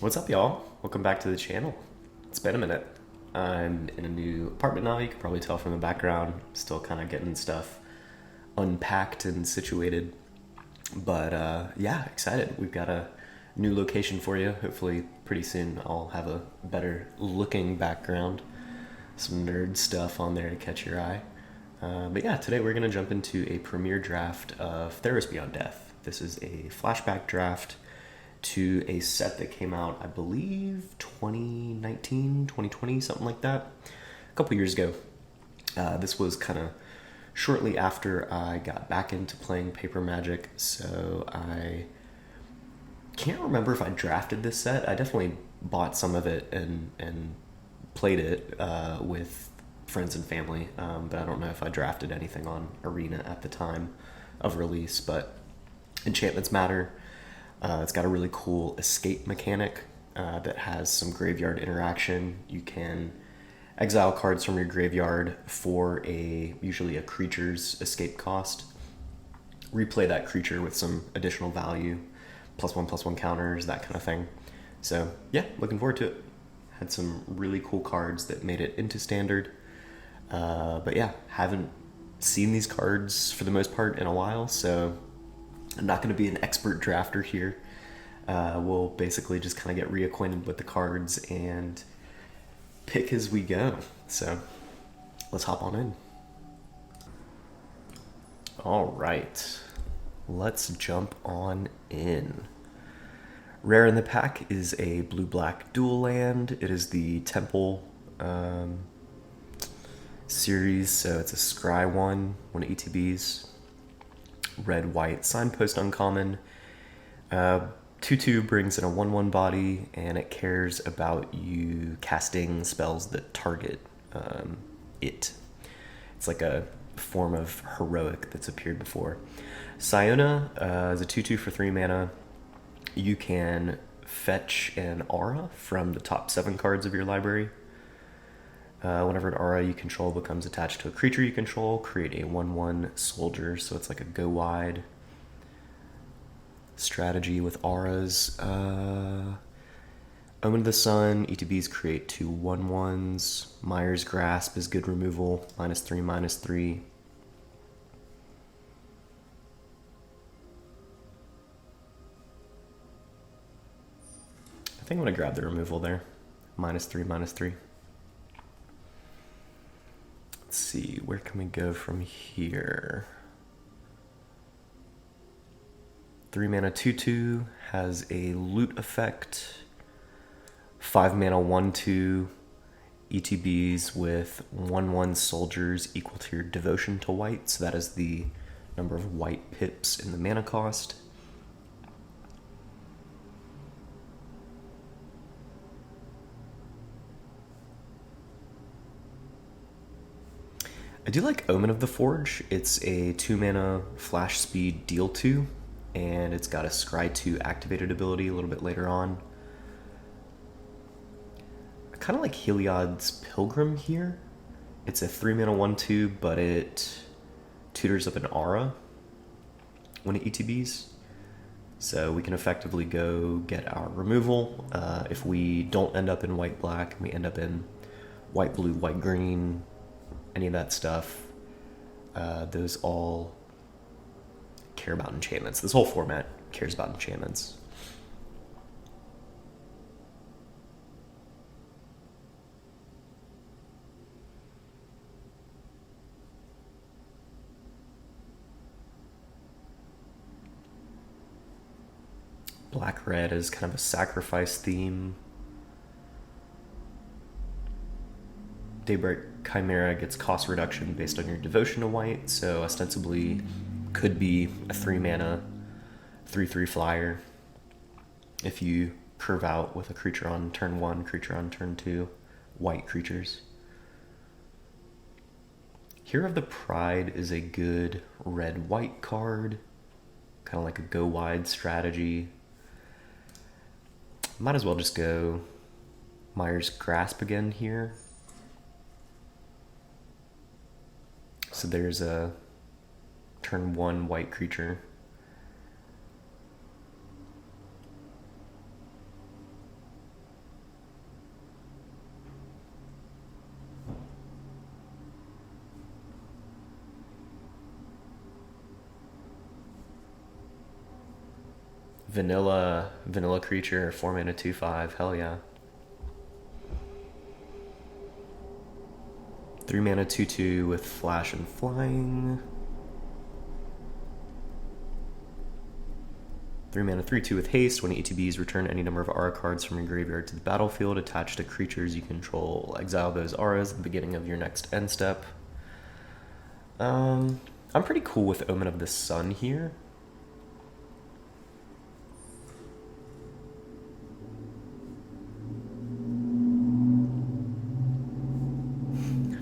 What's up, y'all? Welcome back to the channel. It's been a minute. I'm in a new apartment now. You can probably tell from the background. Still kind of getting stuff unpacked and situated. But yeah, excited. We've got a new location for you. Hopefully, pretty soon I'll have a better looking background. Some nerd stuff on there to catch your eye. But yeah, today we're going to jump into a premiere draft of Theros Beyond Death. This is a flashback draft to a set that came out, I believe, 2019, 2020, something like that, a couple years ago. This was kind of shortly after I got back into playing Paper Magic, so I can't remember if I drafted this set. I definitely bought some of it and played it with friends and family, but I don't know if I drafted anything on Arena at the time of release. But enchantments matter. It's got a really cool escape mechanic that has some graveyard interaction. You can exile cards from your graveyard for usually a creature's escape cost. Replay that creature with some additional value, +1/+1 counters, that kind of thing. So yeah, looking forward to it. Had some really cool cards that made it into standard. But yeah, haven't seen these cards for the most part in a while, so I'm not going to be an expert drafter here. We'll basically just kind of get reacquainted with the cards and pick as we go. So let's hop on in. All right, let's jump on in. Rare in the pack is a blue-black dual land. It is the Temple series, so it's a Scry one ETBs. Red-white signpost uncommon. 2/2 brings in a 1/1 body, and it cares about you casting spells that target it. It's like a form of heroic that's appeared before. Siona is a 2/2 for 3 mana. You can fetch an aura from the top 7 cards of your library. Whenever an aura you control becomes attached to a creature you control, create a 1/1 soldier. So it's like a go wide strategy with auras. Omen of the Sun, ETBs create 2 1/1s. Mire's Grasp is good removal, -3/3. I think I'm going to grab the removal there. -3/3. Let's see, where can we go from here? 3 mana 2/2 has a loot effect. 5 mana 1/2 ETBs with 1/1 soldiers equal to your devotion to white. So that is the number of white pips in the mana cost. I do like Omen of the Forge. It's a 2 mana flash speed deal 2, and it's got a Scry 2 activated ability a little bit later on. I kind of like Heliod's Pilgrim here. It's a 3 mana 1/2, but it tutors up an aura when it ETBs. So we can effectively go get our removal. If we don't end up in white-black and we end up in white-blue, white-green, any of that stuff, those all care about enchantments. This whole format cares about enchantments. Black-red is kind of a sacrifice theme. Daybreak Chimera gets cost reduction based on your devotion to white, so ostensibly could be a 3 mana 3/3 flyer if you curve out with a creature on turn 1, creature on turn 2, white creatures. Hero of the Pride is a good red-white card, kind of like a go wide strategy. Might as well just go Mire's Grasp again here. So there's a turn 1 white creature. vanilla creature, 4 mana 2/5. Hell yeah. 3 mana 2/2 with flash and flying. 3 mana 3/2 with haste. When ETBs, return any number of aura cards from your graveyard to the battlefield attached to creatures you control. Exile those auras at the beginning of your next end step. I'm pretty cool with Omen of the Sun here.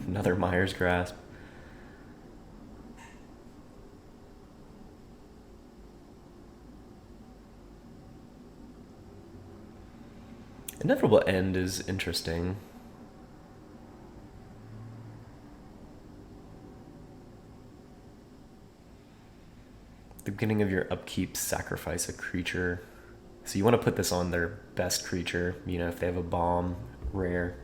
Another Myers Grasp. Inevitable End is interesting. The beginning of your upkeep, sacrifice a creature. So you want to put this on their best creature. You know, if they have a bomb rare,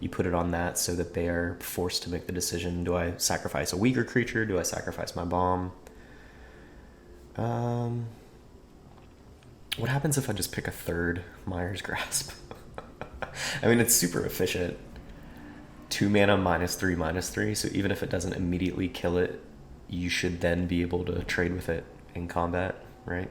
you put it on that so that they are forced to make the decision: do I sacrifice a weaker creature? Do I sacrifice my bomb? What happens if I just pick a third Myers Grasp? I mean, it's super efficient. 2 mana -3/-3, so even if it doesn't immediately kill it, you should then be able to trade with it in combat, right?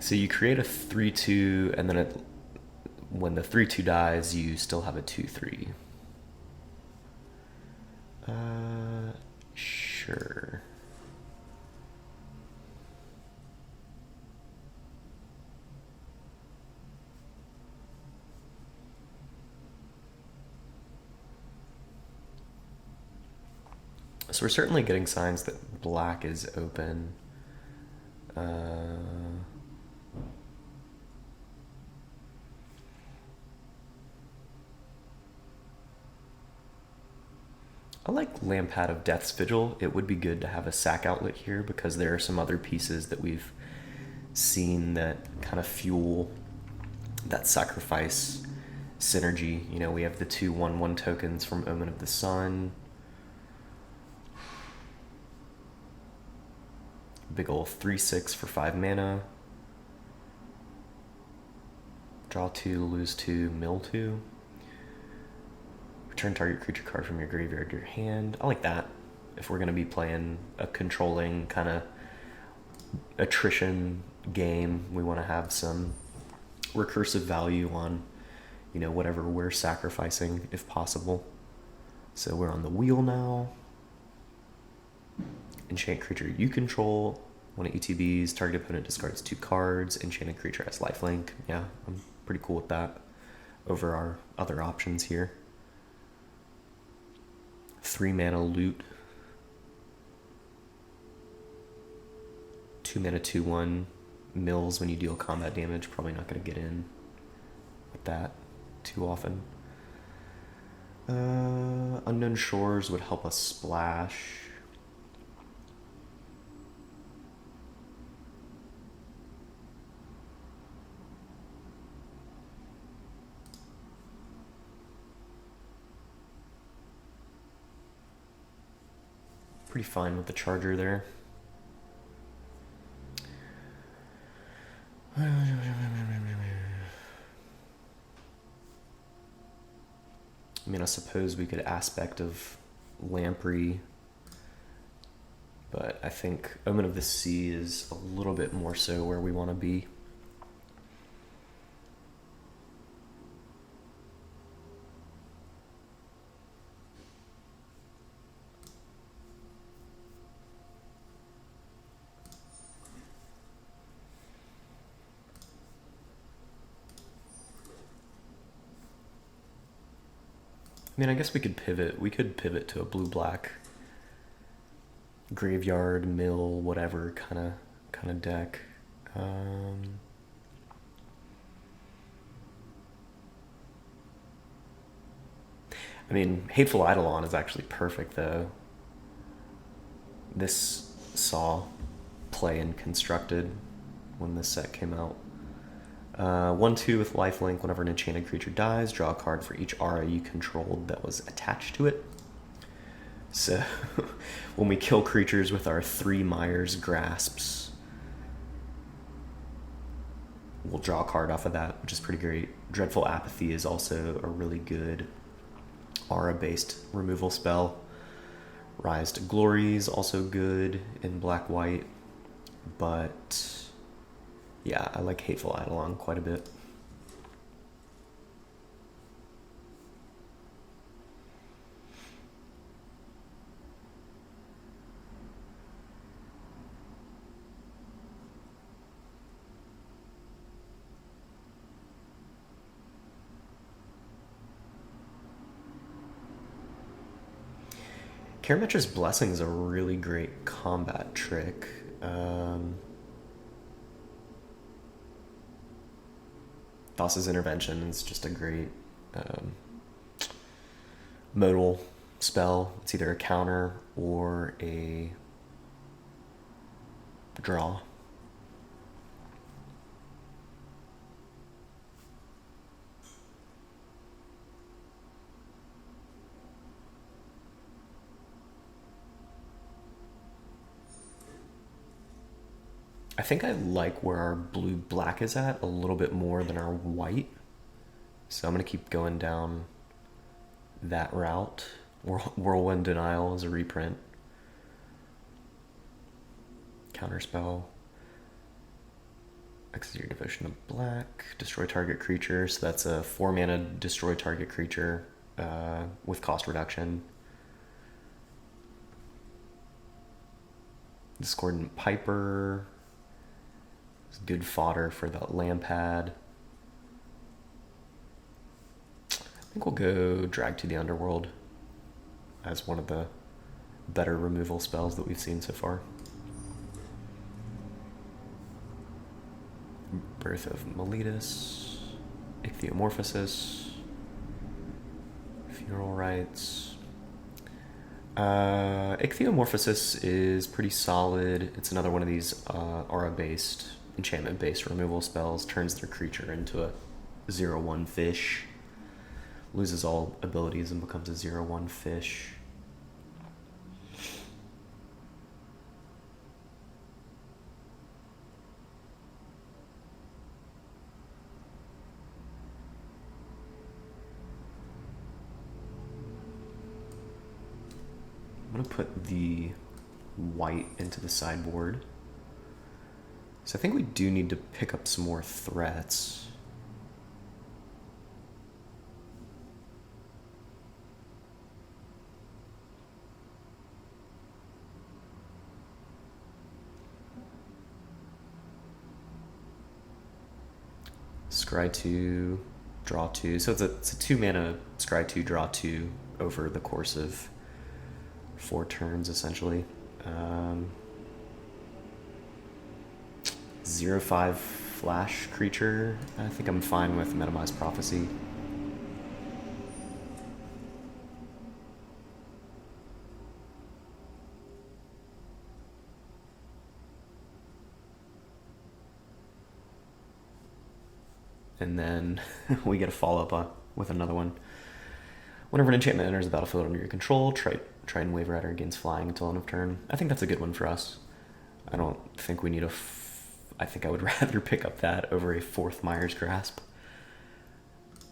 So you create a 3/2, and then when the 3/2 dies, you still have a 2/3. Sure. So we're certainly getting signs that black is open. I like Lampad of Death's Vigil. It would be good to have a sack outlet here because there are some other pieces that we've seen that kind of fuel that sacrifice synergy. You know, we have the 2/1/1 tokens from Omen of the Sun. Big ol' 3/6 for 5 mana. Draw 2, lose 2, mill 2. Return target creature card from your graveyard to your hand. I like that. If we're going to be playing a controlling kind of attrition game, we want to have some recursive value on, you know, whatever we're sacrificing if possible. So we're on the wheel now. Enchant creature you control. One of ETBs, target opponent discards 2 cards. Enchanted creature has lifelink. Yeah, I'm pretty cool with that over our other options here. 3 mana loot. 2 mana 2/1 mills when you deal combat damage. Probably not going to get in with that too often. Unknown Shores would help us splash. Pretty fine with the charger there. I mean, I suppose we could aspect of Lamprey, but I think Omen of the Sea is a little bit more so where we want to be. I mean, I guess we could pivot. We could pivot to a blue-black graveyard, mill, whatever kind of deck. I mean, Hateful Eidolon is actually perfect, though. This saw play in Constructed when this set came out. 1/2 with lifelink. Whenever an enchanted creature dies, draw a card for each aura you controlled that was attached to it. So when we kill creatures with our 3 Myers Grasps, we'll draw a card off of that, which is pretty great. Dreadful Apathy is also a really good aura-based removal spell. Rise to Glory is also good in black-white, but yeah, I like Hateful Eidolon quite a bit. Karametra's Blessing is a really great combat trick. Thassa's Intervention is just a great modal spell. It's either a counter or a draw. I think I like where our blue-black is at a little bit more than our white. So I'm going to keep going down that route. Whirlwind Denial is a reprint. Counterspell. Exile your Devotion to black. Destroy target creature. So that's a 4-mana destroy target creature with cost reduction. Discordant Piper. It's good fodder for the Lampad. I think we'll go Drag to the Underworld as one of the better removal spells that we've seen so far. Birth of Meletus, Ichthyomorphosis, Funeral Rites. Ichthyomorphosis is pretty solid. It's another one of these aura-based, enchantment-based removal spells. Turns their creature into a 0/1 fish. Loses all abilities and becomes a 0/1 fish. I'm going to put the white into the sideboard. So I think we do need to pick up some more threats. Scry 2, draw 2. So it's a 2-mana Scry 2, draw 2 over the course of 4 turns, essentially. 0/5 flash creature. I think I'm fine with Metamized Prophecy. And then we get a follow-up with another one. Whenever an enchantment enters the battlefield under your control, Triton Wave Rider gains flying until end of turn. I think that's a good one for us. I don't think we need I think I would rather pick up that over a 4th Myers Grasp.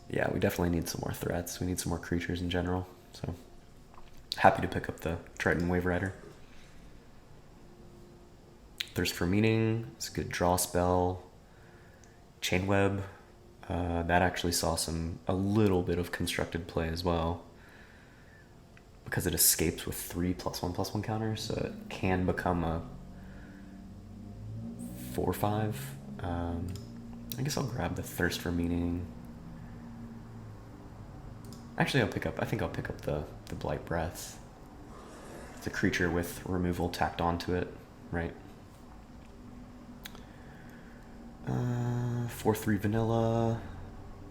Yeah, we definitely need some more threats. We need some more creatures in general. So, happy to pick up the Triton Wave Rider. Thirst for Meaning. It's a good draw spell. Chain Web. That actually saw a little bit of constructed play as well, because it escapes with 3 +1/+1 counters, so it can become a 4/5. I guess I'll grab the Thirst for Meaning. Actually, I think I'll pick up the Blight Breath. It's a creature with removal tacked onto it, right? 4/3 vanilla.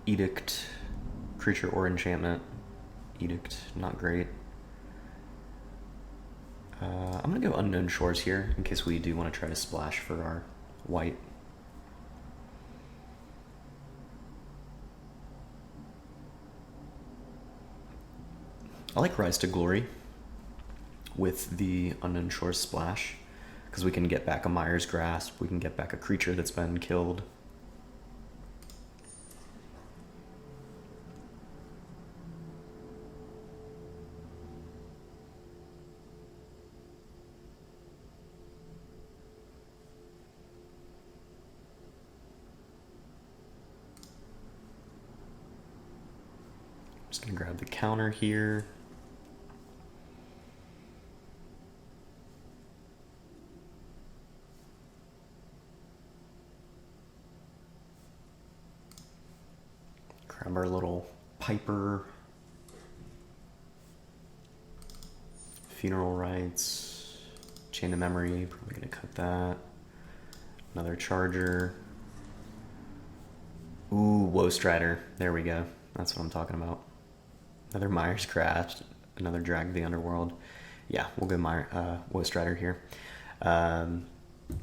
Edict. Creature or enchantment. Edict, not great. I'm going to go Unknown Shores here in case we do want to try to splash for our white. I like Rise to Glory with the Unknown Shores splash because we can get back a Mire's Grasp, we can get back a creature that's been killed. Just gonna grab the counter here. Grab our little Piper. Funeral Rites. Chain of Memory, probably gonna cut that. Another Charger. Ooh, Woe Strider. There we go. That's what I'm talking about. Another Mire's Grasp, another Drag the Underworld. Yeah, we'll go Woe Strider here.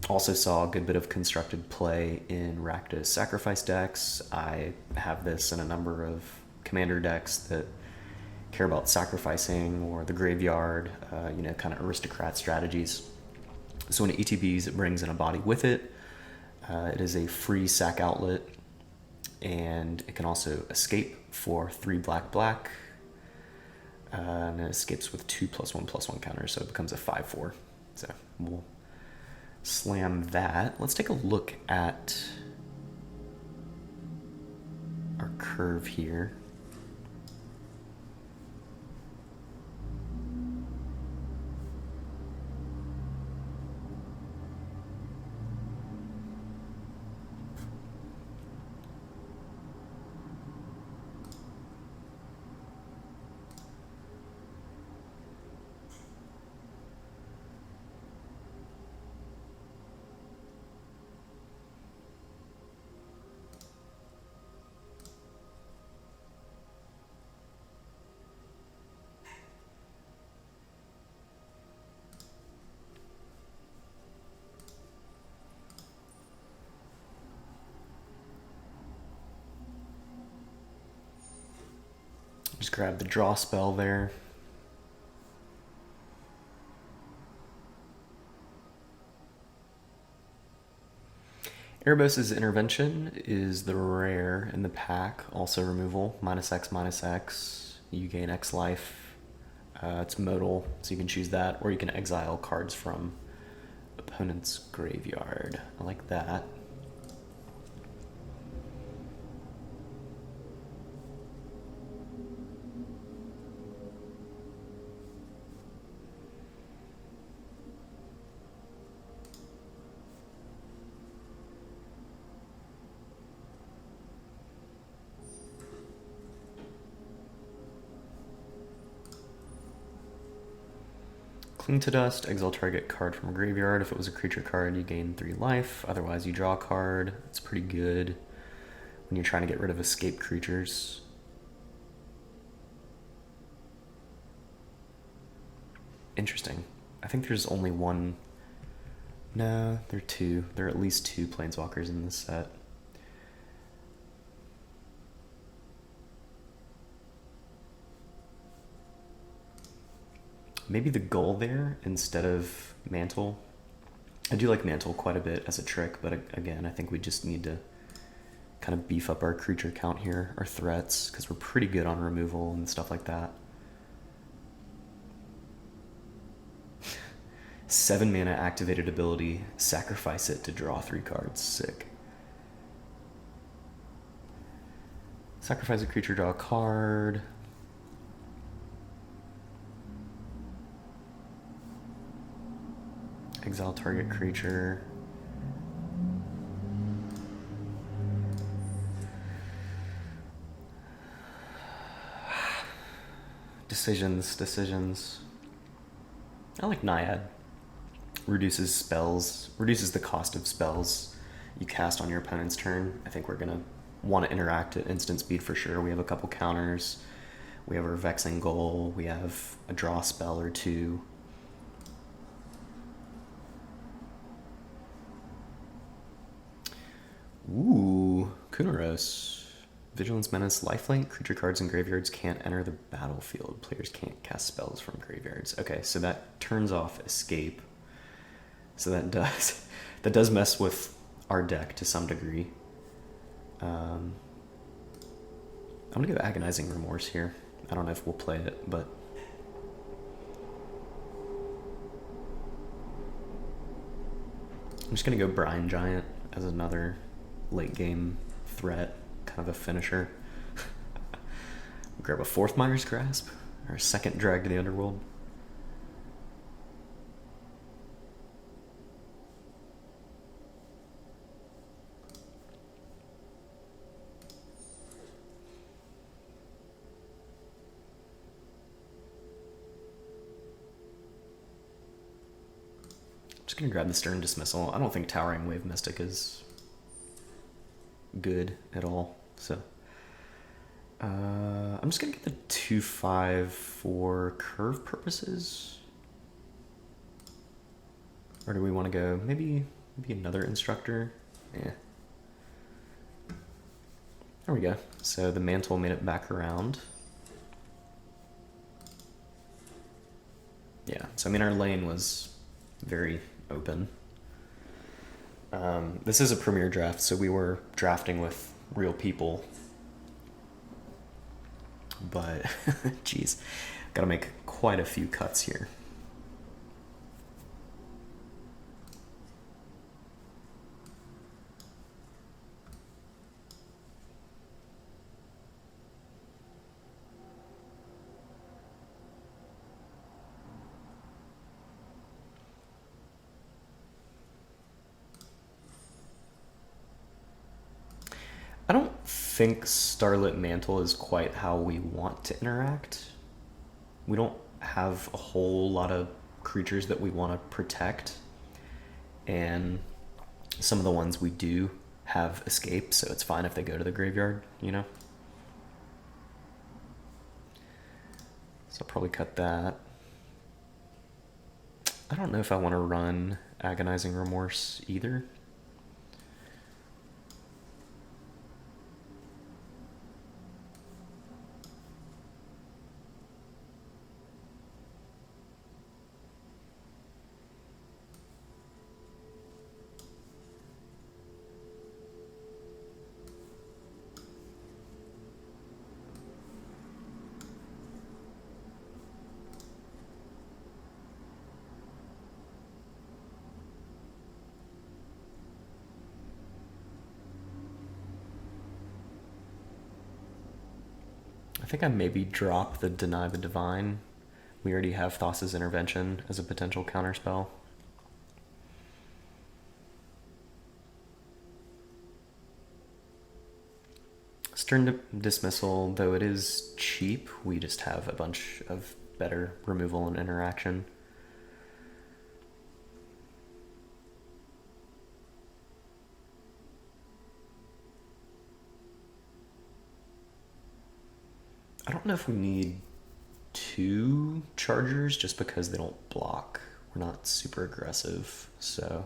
Also saw a good bit of constructed play in Rakdos Sacrifice decks. I have this in a number of commander decks that care about sacrificing or the graveyard, kind of aristocrat strategies. So when it ETBs, it brings in a body with it. It is a free sack outlet, and it can also escape for 3 black. And it escapes with 2+1/+1 counters, so it becomes a 5/4. So we'll slam that. Let's take a look at our curve here. Just grab the draw spell there. Erebos' Intervention is the rare in the pack, also removal, -X/-X, you gain X life. It's modal, so you can choose that, or you can exile cards from opponent's graveyard. I like that. Cling to Dust, exile target card from a graveyard. If it was a creature card, you gain 3 life. Otherwise, you draw a card. It's pretty good when you're trying to get rid of escape creatures. Interesting. I think there's only one. No, there are 2. There are at least 2 planeswalkers in this set. Maybe the goal there instead of Mantle. I do like Mantle quite a bit as a trick, but again, I think we just need to kind of beef up our creature count here, our threats, because we're pretty good on removal and stuff like that. 7 mana activated ability, sacrifice it to draw 3 cards. Sick. Sacrifice a creature, draw a card. Exile target creature. Decisions. I like Naiad. Reduces the cost of spells you cast on your opponent's turn. I think we're gonna want to interact at instant speed for sure. We have a couple counters. We have our Vexing Goal. We have a draw spell or 2. Ooh, Kunaros. Vigilance, Menace, Lifelink. Creature cards in graveyards can't enter the battlefield. Players can't cast spells from graveyards. Okay, so that turns off Escape. So that does mess with our deck to some degree. I'm gonna go Agonizing Remorse here. I don't know if we'll play it, but I'm just gonna go Brine Giant as another late game threat, kind of a finisher. Grab a fourth Miner's Grasp, or a second Drag to the Underworld. Just gonna grab the Stern Dismissal. I don't think Towering Wave Mystic is good at all, so I'm just gonna get the 2/5 for curve purposes. Or do we want to go maybe another Instructor? Yeah. There we go. So the Mantle made it back around. Yeah, so I mean our lane was very open. This is a premier draft, so we were drafting with real people. But, geez, gotta make quite a few cuts here. I don't think Starlit Mantle is quite how we want to interact. We don't have a whole lot of creatures that we want to protect, and some of the ones we do have escape, so it's fine if they go to the graveyard, you know? So I'll probably cut that. I don't know if I want to run Agonizing Remorse either. I think I maybe drop the Deny the Divine. We already have Thassa's Intervention as a potential counterspell. Stern Dismissal, though it is cheap, we just have a bunch of better removal and interaction. I don't know if we need 2 Chargers just because they don't block. We're not super aggressive, so...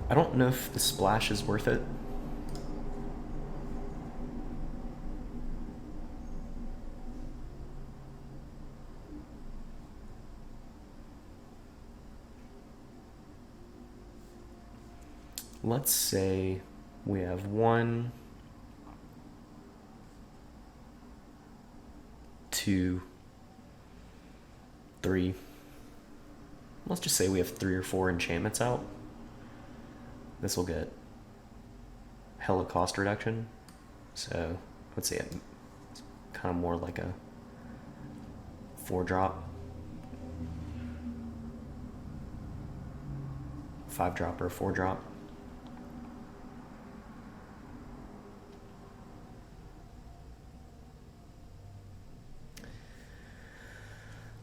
I don't know if the splash is worth it. Let's say we have 1, 2, 3. Let's just say we have 3 or 4 enchantments out. This will get hella cost reduction. So let's say it's kind of more like a 4-drop, 5-drop or a 4-drop.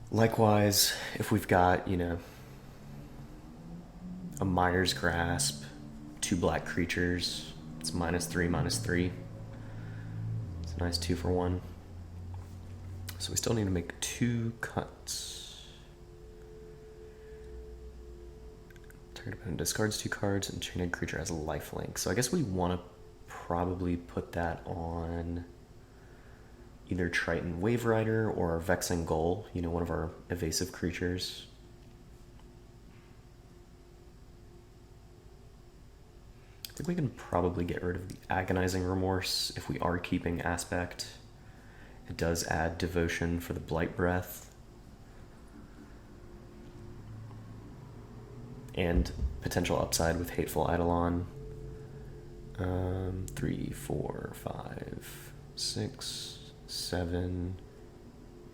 Likewise, if we've got, you know, a Mire's Grasp, 2 black creatures. It's -3/-3. It's a nice 2 for 1. So we still need to make 2 cuts. Target opponent discards 2 cards, and enchanted creature has a lifelink. So I guess we want to probably put that on either Triton Wave Rider or Vexing Gull, you know, one of our evasive creatures. I think we can probably get rid of the Agonizing Remorse if we are keeping Aspect. It does add Devotion for the Blight Breath. And potential upside with Hateful Eidolon. 3, 4, 5, 6, 7,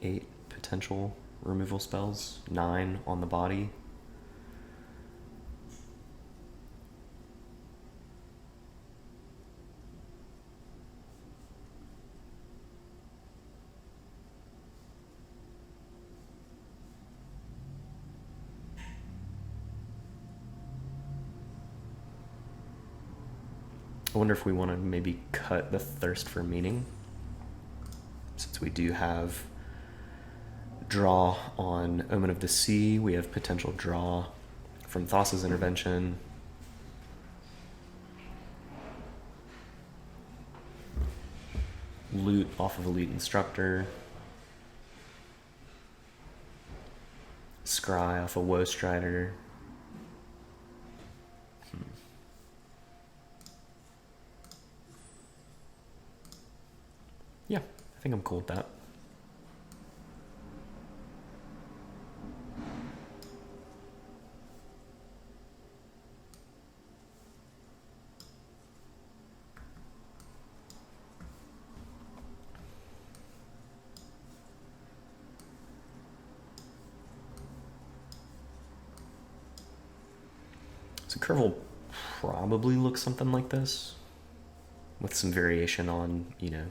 8 potential removal spells. 9 on the body. I wonder if we want to maybe cut the Thirst for Meaning, since we do have draw on Omen of the Sea. We have potential draw from Thassa's Intervention. Loot off of Elite Instructor. Scry off of Woe Strider. Yeah, I think I'm cool with that. So curve will probably look something like this, with some variation on, you know,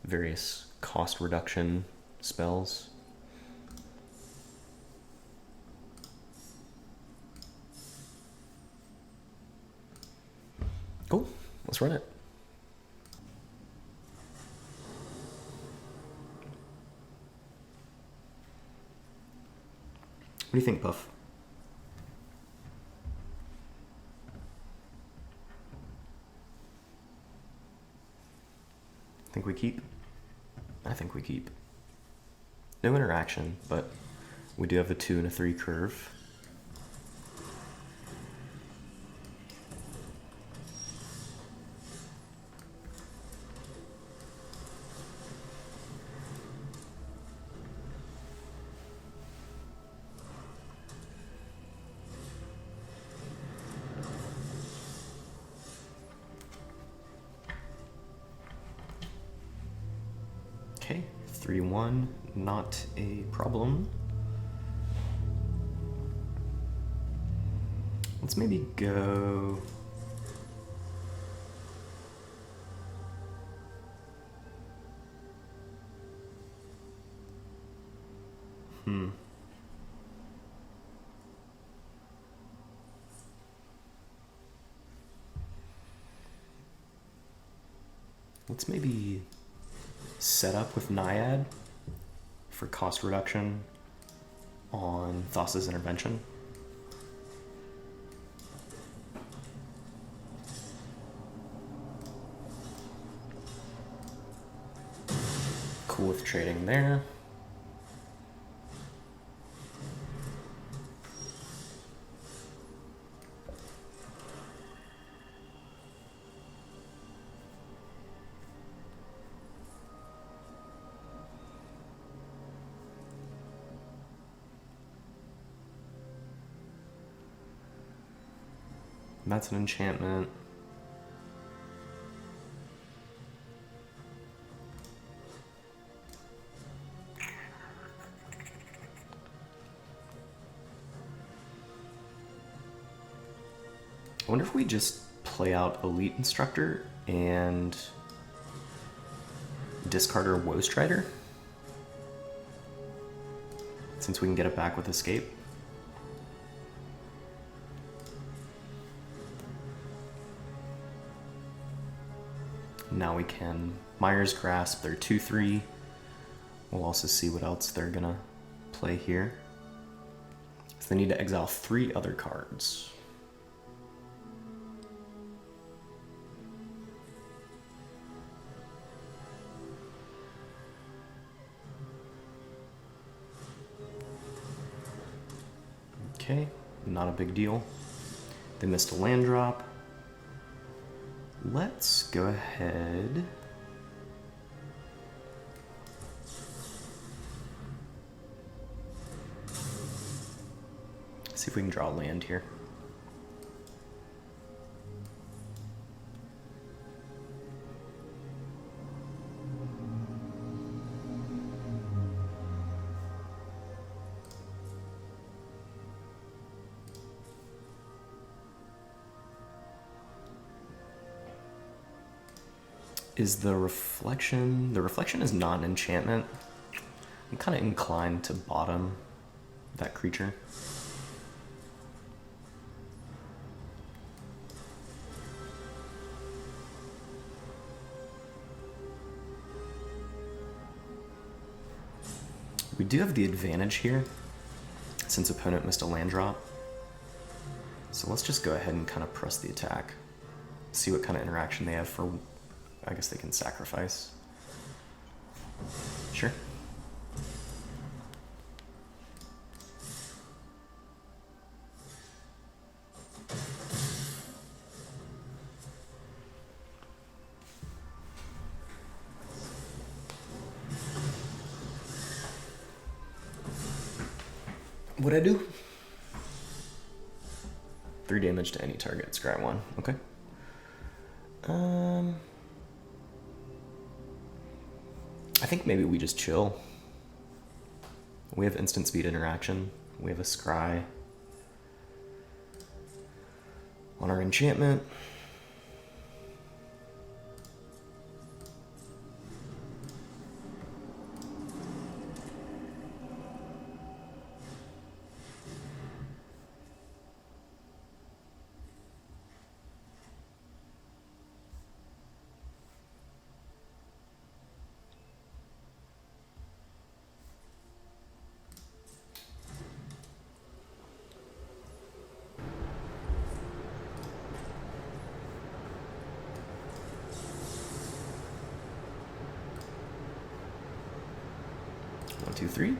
various cost reduction spells. Cool, let's run it. What do you think, Puff? Think we keep? I think we keep. No interaction, but we do have a 2 and a 3 curve. Okay, 3-1, not a problem. Let's maybe go... Let's maybe set up with Naiad for cost reduction on Thassa's Intervention. Cool with trading there. That's an enchantment. I wonder if we just play out Elite Instructor and discard our Woe Strider, since we can get it back with Escape. Now we can Mire's Grasp their 2/3. We'll also see what else they're gonna play here. So they need to exile 3 other cards. Okay, not a big deal. They missed a land drop. Let's go ahead. See if we can draw a land here. Is the reflection... The reflection is not an enchantment. I'm kind of inclined to bottom that creature. We do have the advantage here, since opponent missed a land drop. So let's just go ahead and kind of press the attack. See what kind of interaction they have for... I guess they can sacrifice. Sure. What'd I do? 3 damage to any target. Scry 1. Okay. I think maybe we just chill. We have instant speed interaction. We have a scry on our enchantment. One, two, three.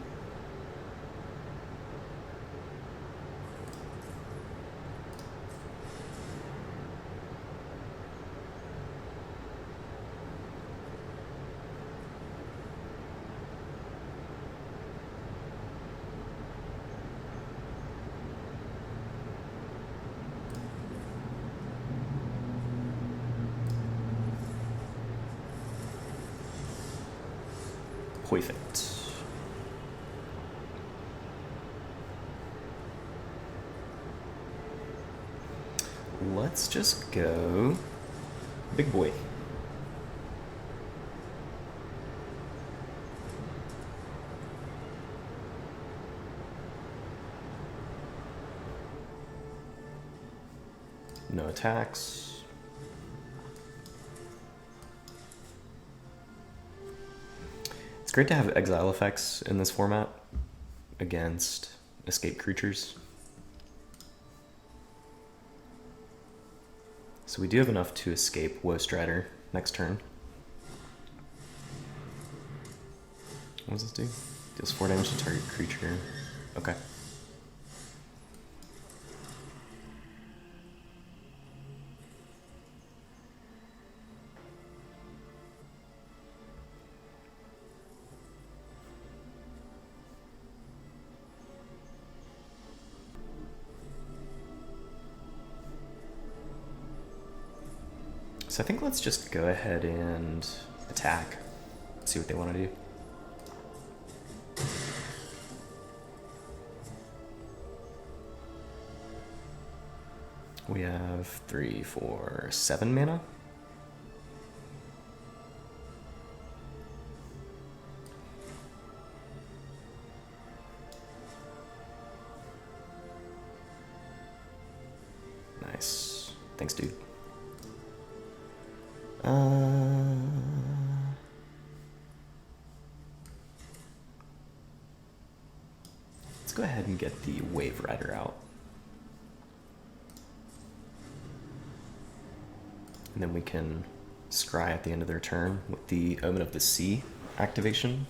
Perfect. Let's just go big boy. No attacks. It's great to have exile effects in this format against escape creatures. So we do have enough to escape Woestrider next turn. What does this do? Deals 4 damage to target creature. Okay. So I think let's just go ahead and attack, see what they want to do. We have 3, 4, 7 mana. Nice. Thanks, dude. go ahead and get the Wave Rider out. And then we can scry at the end of their turn with the Omen of the Sea activation.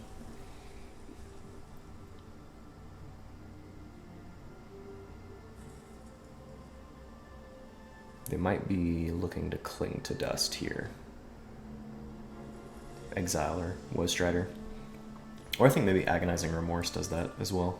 They might be looking to cling to dust here. Exile or Woestrider. Or I think maybe Agonizing Remorse does that as well.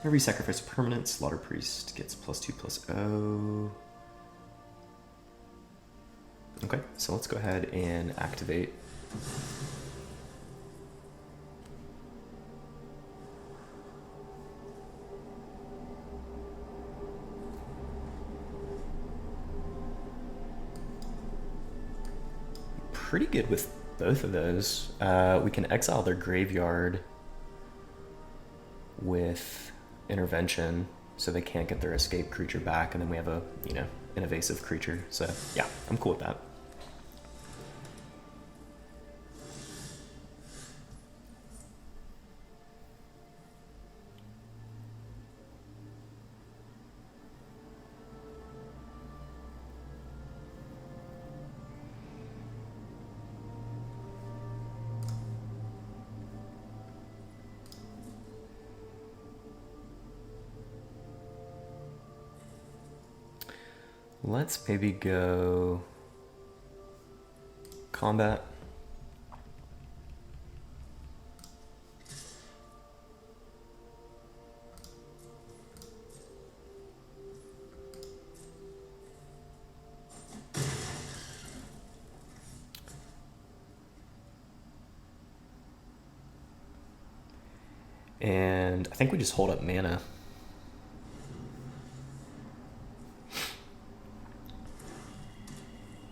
Whenever you sacrifice a permanent, Slaughter Priest gets +2/+0. Okay, so let's go ahead and activate. Pretty good with both of those. We can exile their graveyard with Intervention, so they can't get their escape creature back, and then we have a, an evasive creature. So yeah, I'm cool with that. Let's maybe go combat. And I think we just hold up mana.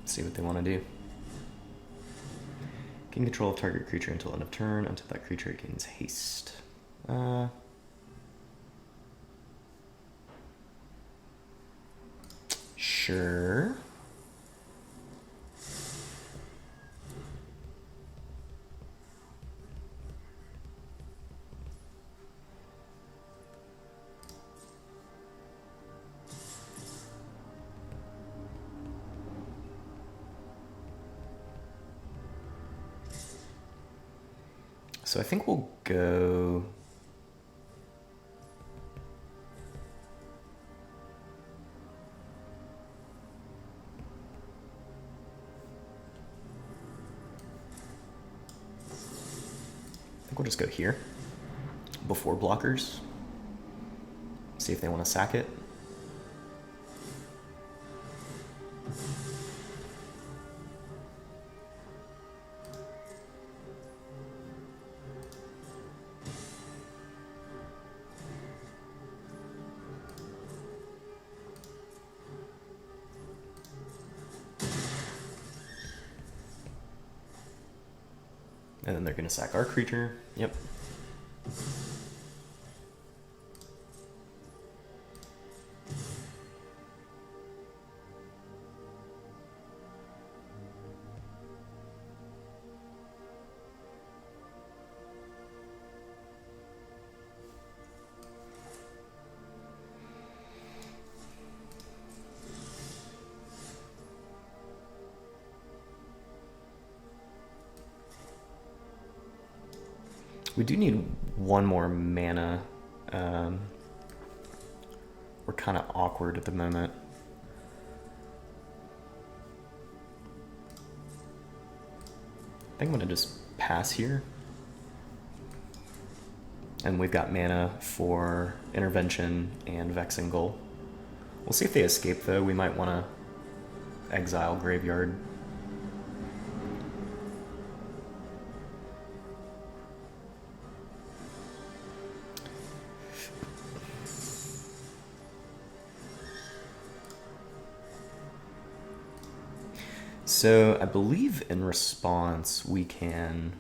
See what they want to do. Gain control of target creature until end of turn, until that creature gains haste. Sure. So I think we'll go... I think we'll just go here before blockers. See if they want to sack it. And then they're going to sack our creature. Yep. We do need one more mana. We're kind of awkward at the moment. I think I'm going to just pass here. And we've got mana for Intervention and Vexing Goal. We'll see if they escape, though. We might want to exile Graveyard. So I believe in response we can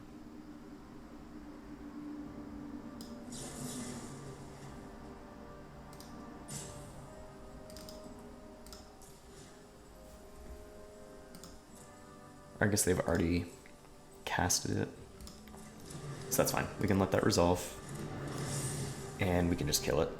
I guess they've already casted it. So that's fine. We can let that resolve. And we can just kill it.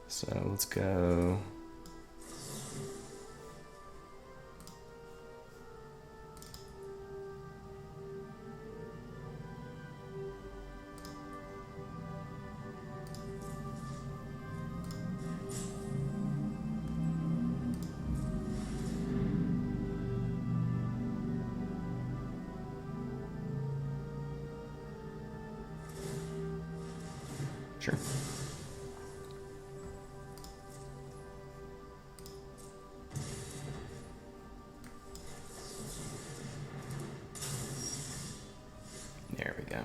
So let's go. Sure. There we go.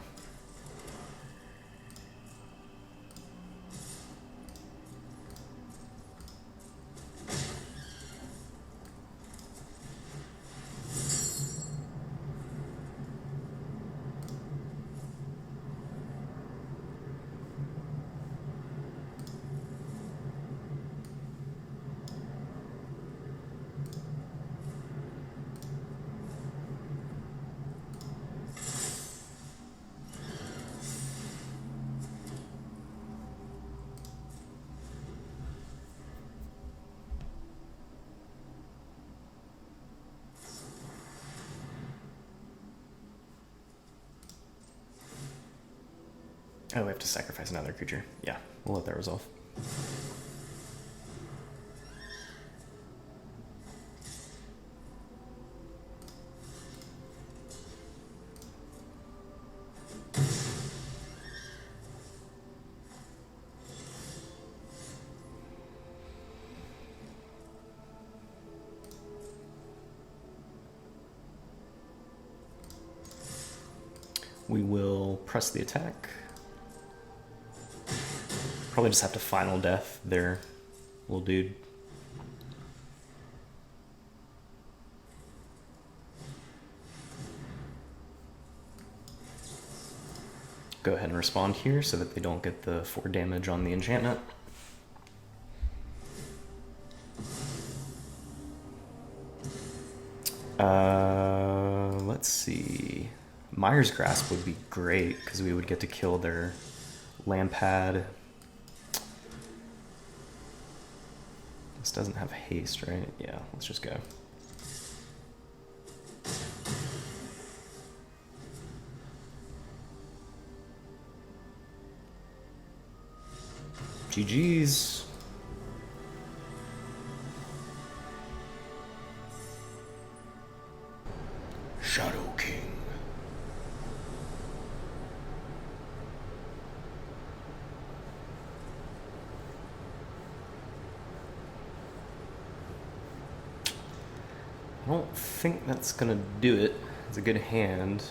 Oh, we have to sacrifice another creature. Yeah, we'll let that resolve. We will press the attack. Probably just have to final death their little dude. Go ahead and respond here so that they don't get the 4 damage on the enchantment. Let's see. Mire's Grasp would be great because we would get to kill their Lampad. This doesn't have haste, right? Yeah, let's just go. GG's. Shadow King. I don't think that's gonna do it. It's a good hand,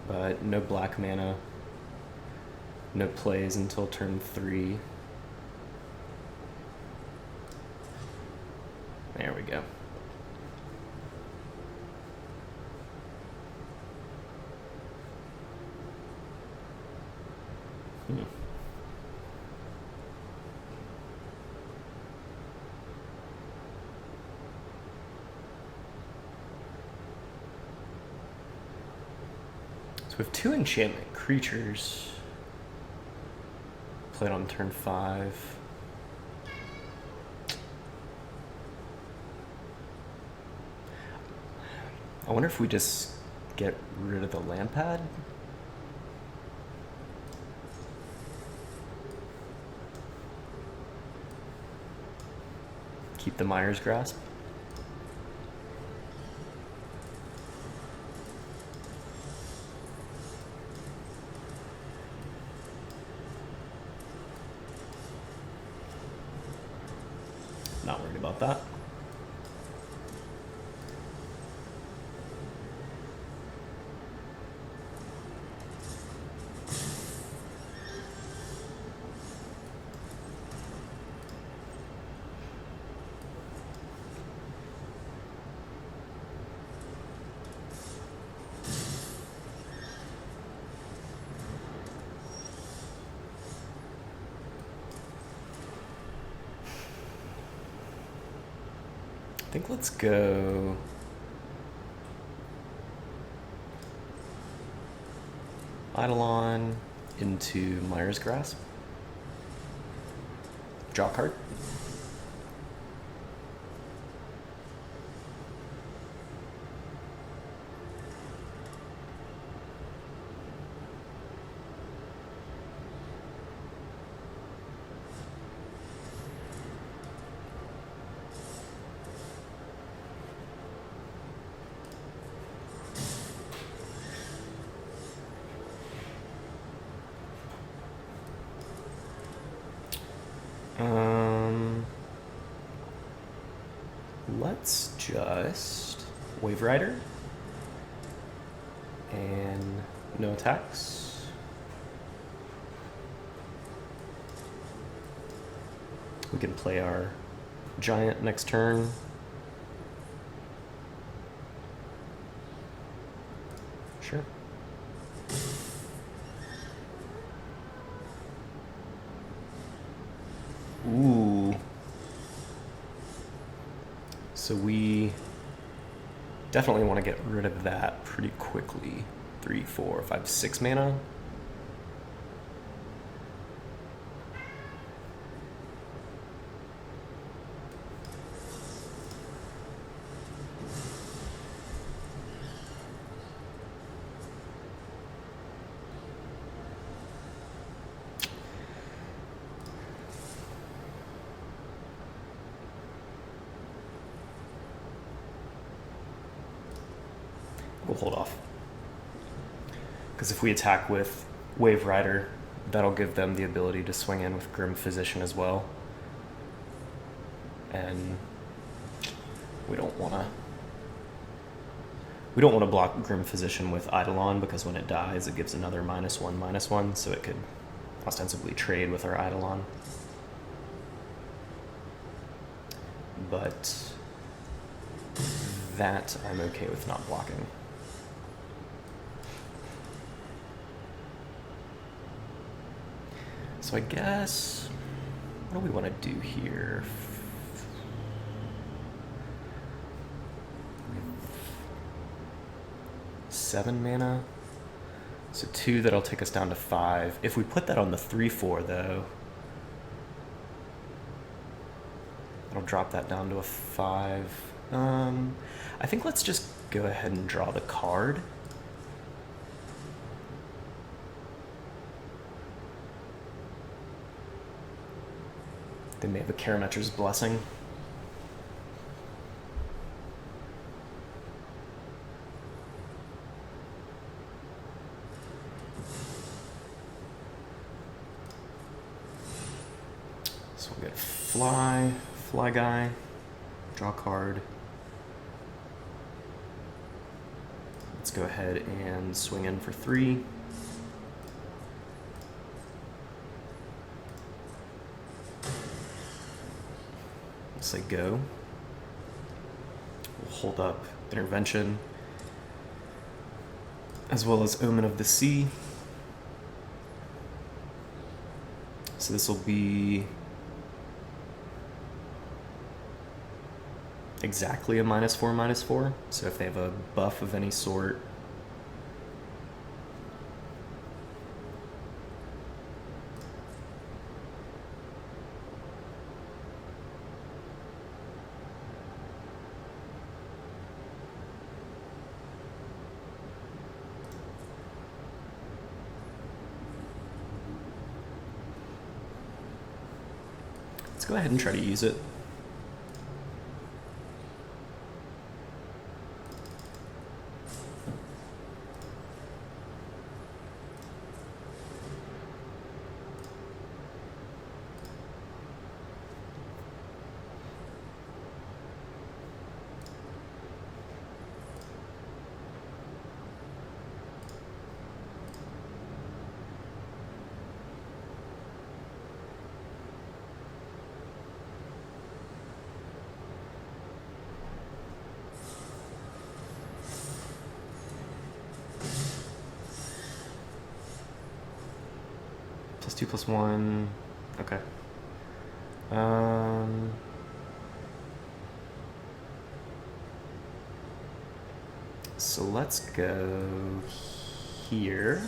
but no black mana, no plays until turn 3. There we go. So we have 2 enchantment creatures. Played on turn 5. I wonder if we just get rid of the Lampad? Keep the Mire's Grasp? Not worth about that. I think let's go Eidolon into Mire's Grasp. Draw card. Let's just Wave Rider and no attacks. We can play our giant next turn. Sure. Ooh. So we definitely want to get rid of that pretty quickly. 3, 4, 5, 6 mana. We'll hold off. Because if we attack with Wave Rider, that'll give them the ability to swing in with Grim Physician as well. And we don't want to block Grim Physician with Eidolon, because when it dies it gives another -1/-1, so it could ostensibly trade with our Eidolon. But that I'm okay with not blocking. So I guess, what do we want to do here? 7 mana. So 2, that'll take us down to 5. If we put that on the 3/4 though, that'll drop that down to a 5. I think let's just go ahead and draw the card. They may have a Karametra's Blessing. So we'll get Fly Guy, draw card. Let's go ahead and swing in for 3. Say go. We'll hold up Intervention, as well as Omen of the Sea. So this will be exactly a -4/-4. So if they have a buff of any sort, let's go ahead and try to use it. +2/+1. Okay. So let's go here.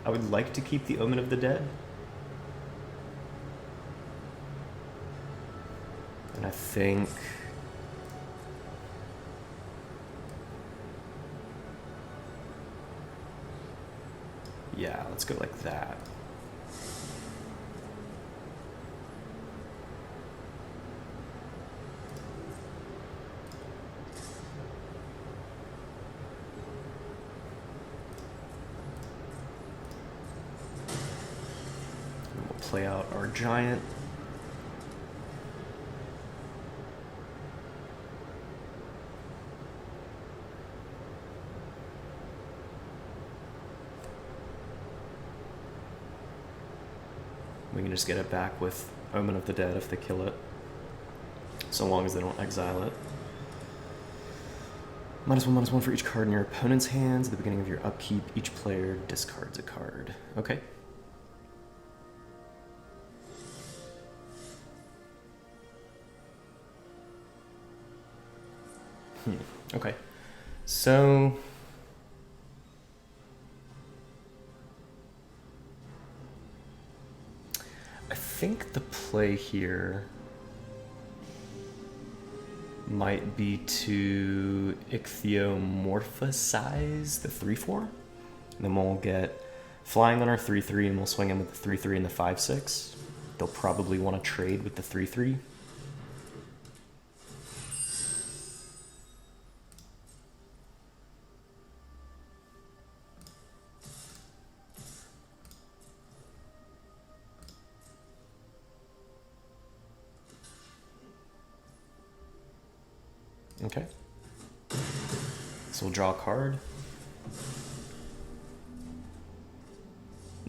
I would like to keep the Omen of the Dead. And I think yeah, let's go like that. And we'll play out our giant. We can just get it back with Omen of the Dead if they kill it. So long as they don't exile it. -1/-1 for each card in your opponent's hands. At the beginning of your upkeep, each player discards a card. Okay. Okay. So I think the play here might be to ichthyomorphosize the 3/4. And then we'll get flying on our 3/3 and we'll swing in with the 3/3 and the 5/6. They'll probably want to trade with the 3/3. Okay. So we'll draw a card.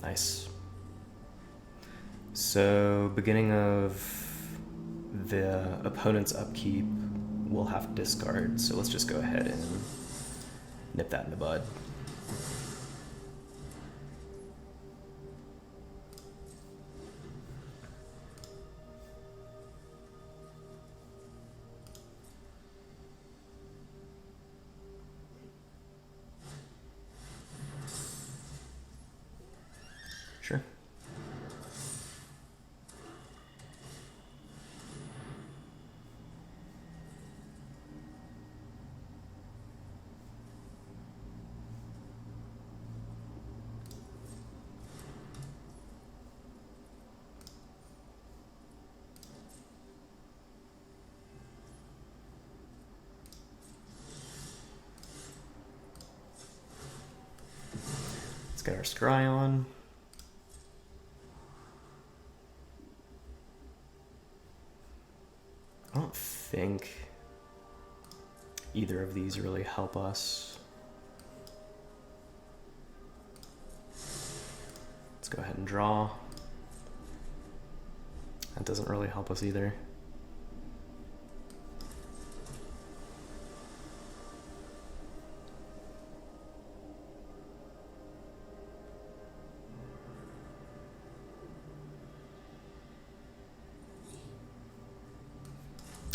Nice. So beginning of the opponent's upkeep, we'll have to discard. So let's just go ahead and nip that in the bud. Sure. Let's get our scry on. I don't think either of these really help us. Let's go ahead and draw. That doesn't really help us either.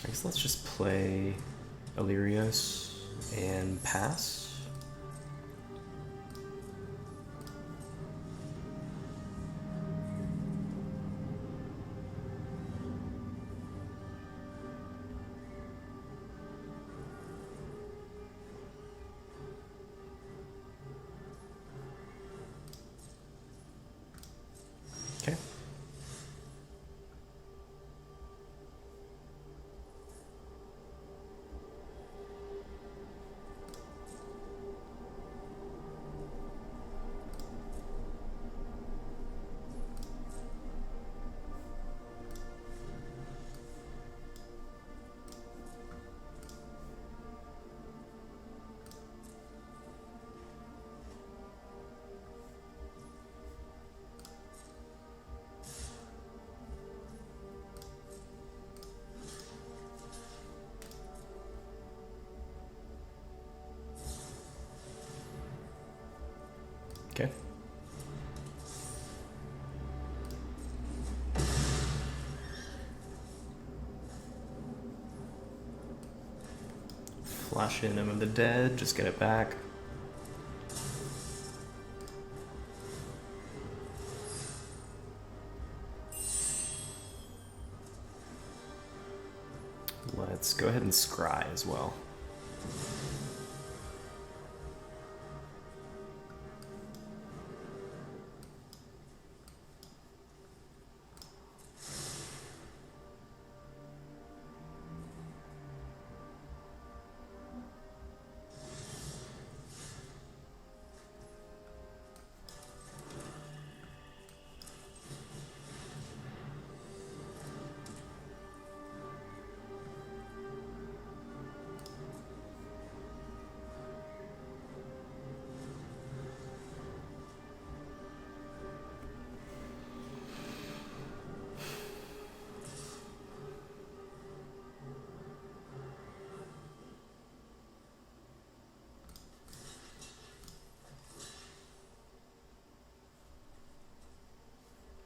I guess let's just play Illyrios and pass. Okay. Okay. Flash in Hymn of the Dead, just get it back. Let's go ahead and scry as well.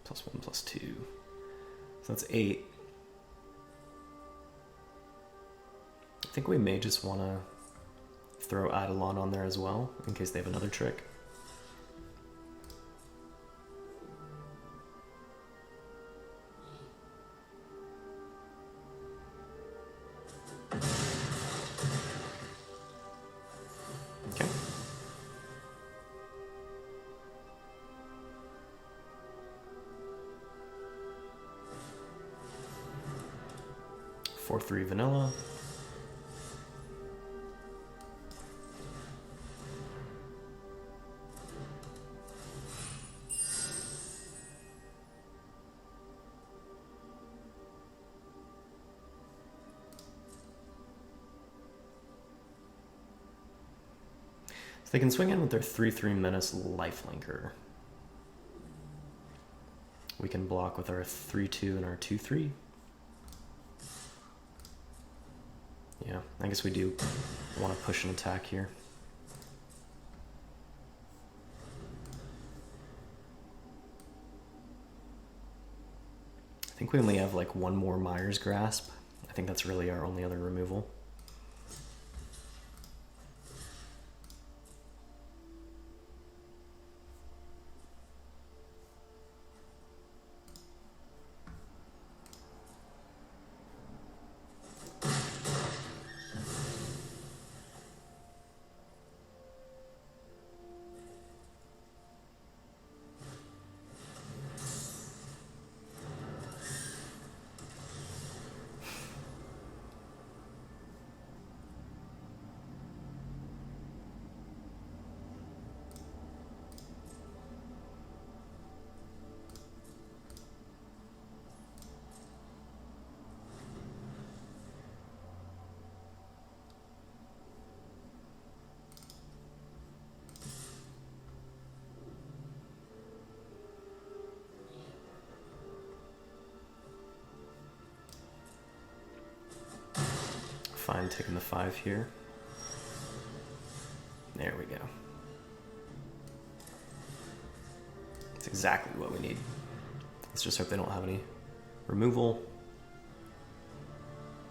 +1, +2. So that's 8. I think we may just want to throw Eidolon on there as well, in case they have another trick. Okay. Four, 3 vanilla. So they can swing in with their 3/3 Menace Lifelinker. We can block with our 3/2 and our 2/3. Yeah, I guess we do want to push an attack here. I think we only have like one more Mire's Grasp. I think that's really our only other removal. Fine, taking the 5 here. There we go. That's exactly what we need. Let's just hope they don't have any removal,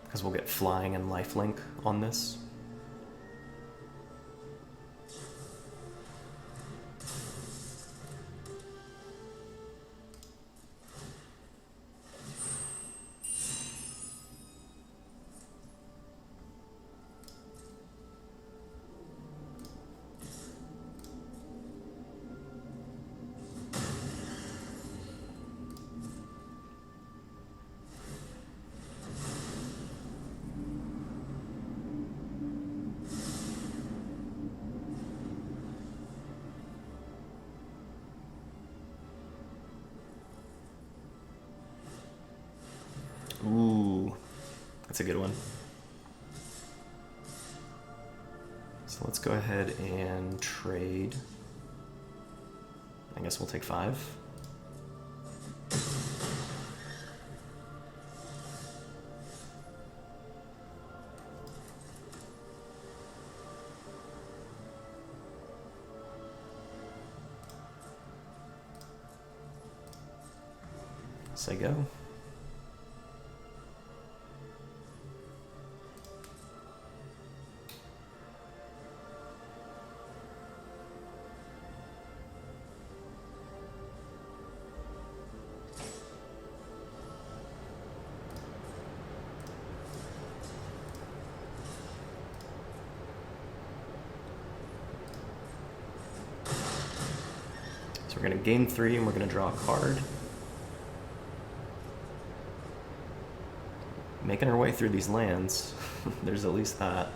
because we'll get flying and lifelink on this. Ooh, that's a good one. So let's go ahead and trade. I guess we'll take 5. Say go. So we're going to gain 3 and we're going to draw a card. Making our way through these lands. There's at least that.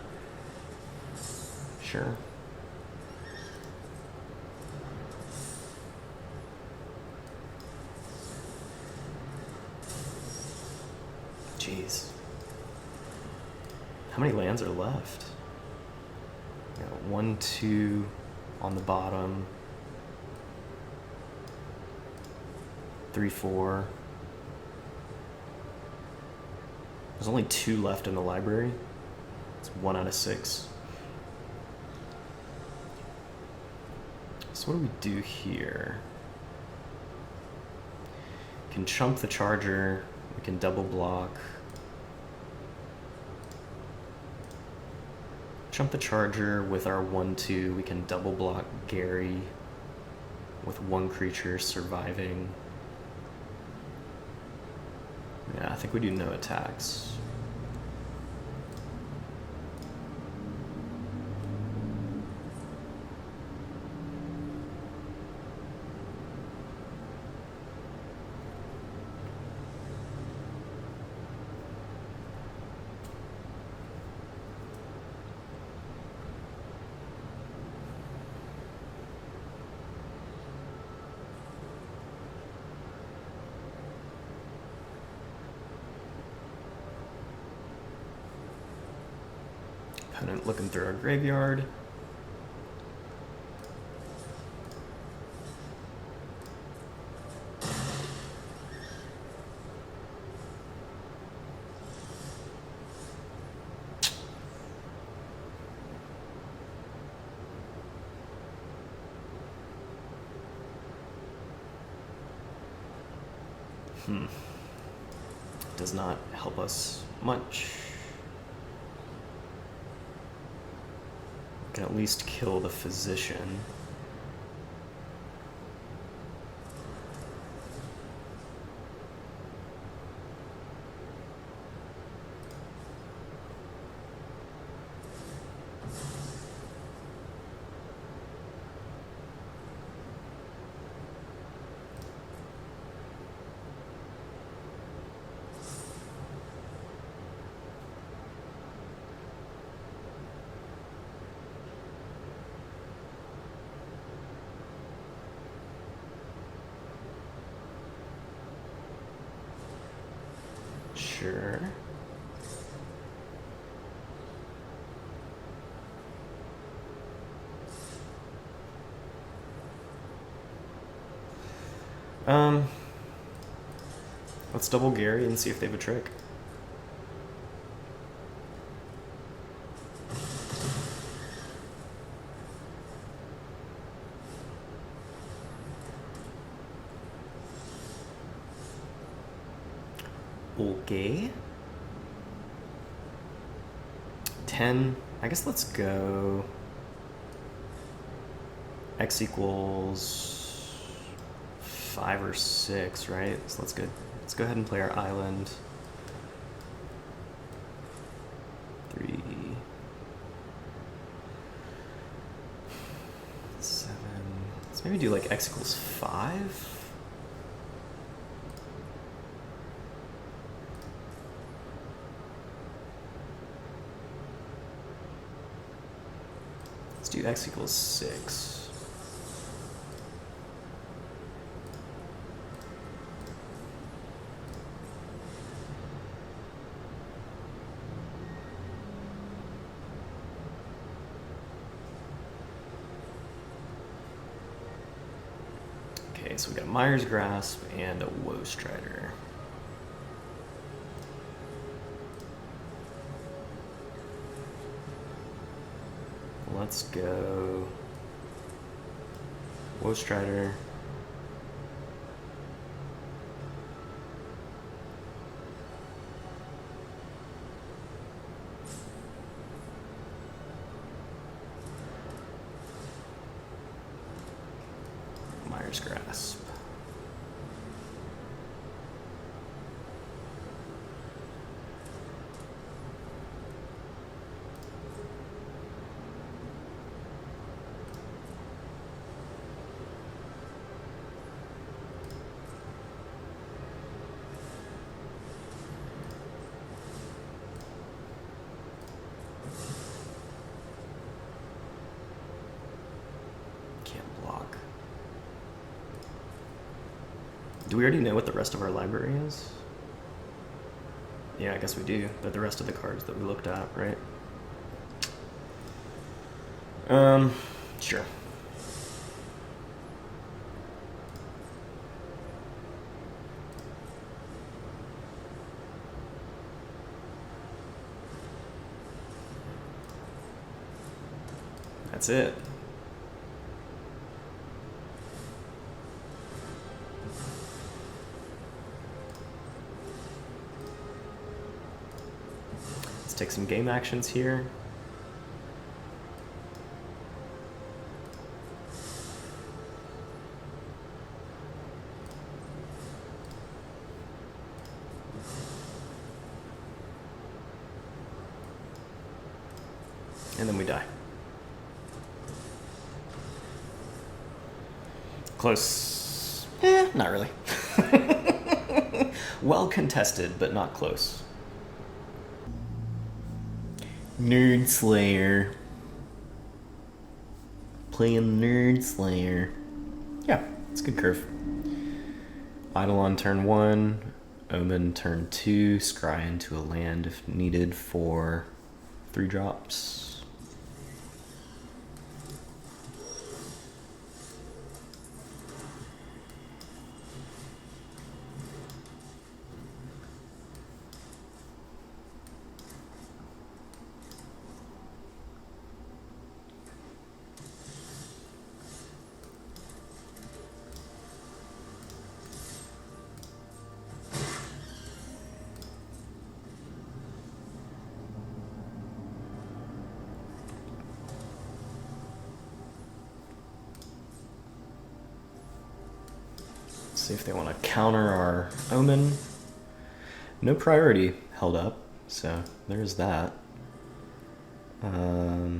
Sure. Jeez. How many lands are left? We got 1, 2 on the bottom. 3, 4. There's only 2 left in the library. It's 1 out of 6. So what do we do here? We can chump the charger. We can double block. Chump the charger with our 1/2. We can double block Gary with 1 creature surviving. Yeah, I think we do no attacks. Opponent looking through our graveyard. Does not help us much. Can at least kill the physician. Sure. Let's double Gary and see if they have a trick. Okay. 10. I guess let's go X equals 5 or 6, right? So let's go ahead and play our island. 3, 7. Let's maybe do like X equals 5. Let's do X equals 6. Okay, so we got a Myers Grasp and a Woe Strider. Let's go Woe Strider. Hunter's Grasp. Do we already know what the rest of our library is? Yeah, I guess we do. They're the rest of the cards that we looked at, right? Sure. That's it. Take some game actions here. And then we die. Close. Not really. Well contested, but not close. Nerd Slayer. Playing Nerd Slayer. Yeah, it's a good curve. Idle on turn 1, Omen turn 2, scry into a land if needed for 3 drops. See if they want to counter our Omen. No priority held up, so there's that. I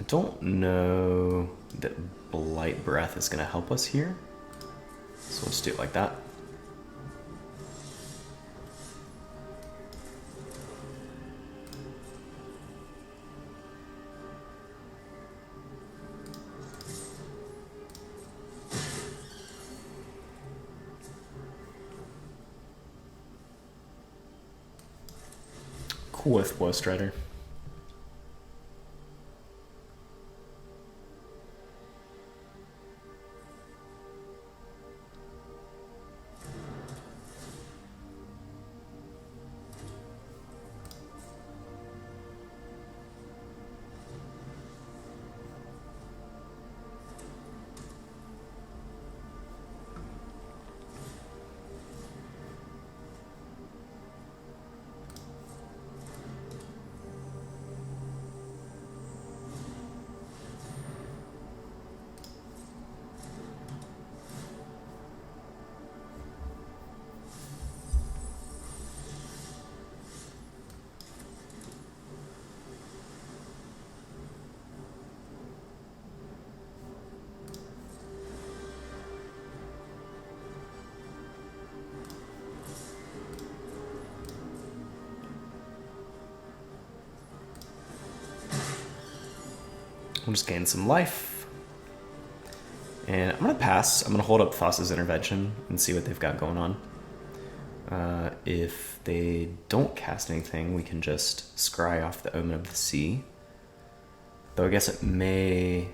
don't know that Blight Breath is going to help us here, so we'll just do it like that. Cool with Woe Strider. We'll just gain some life. And I'm going to pass. I'm going to hold up Thassa's Intervention and see what they've got going on. If they don't cast anything, we can just scry off the Omen of the Sea. Though I guess it may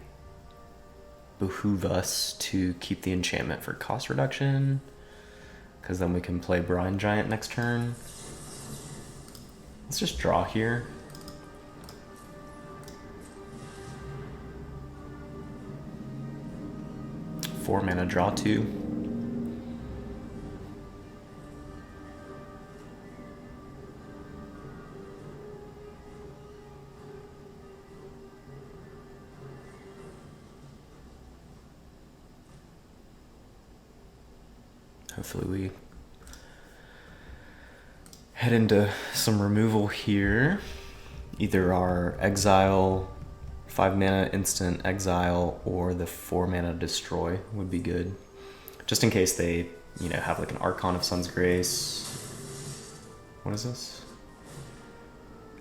behoove us to keep the enchantment for cost reduction, because then we can play Brine Giant next turn. Let's just draw here. Four mana, draw 2. Hopefully we head into some removal here. Either our exile, 5 mana instant exile, or the 4 mana destroy would be good. Just in case they, have like an Archon of Sun's Grace. What is this?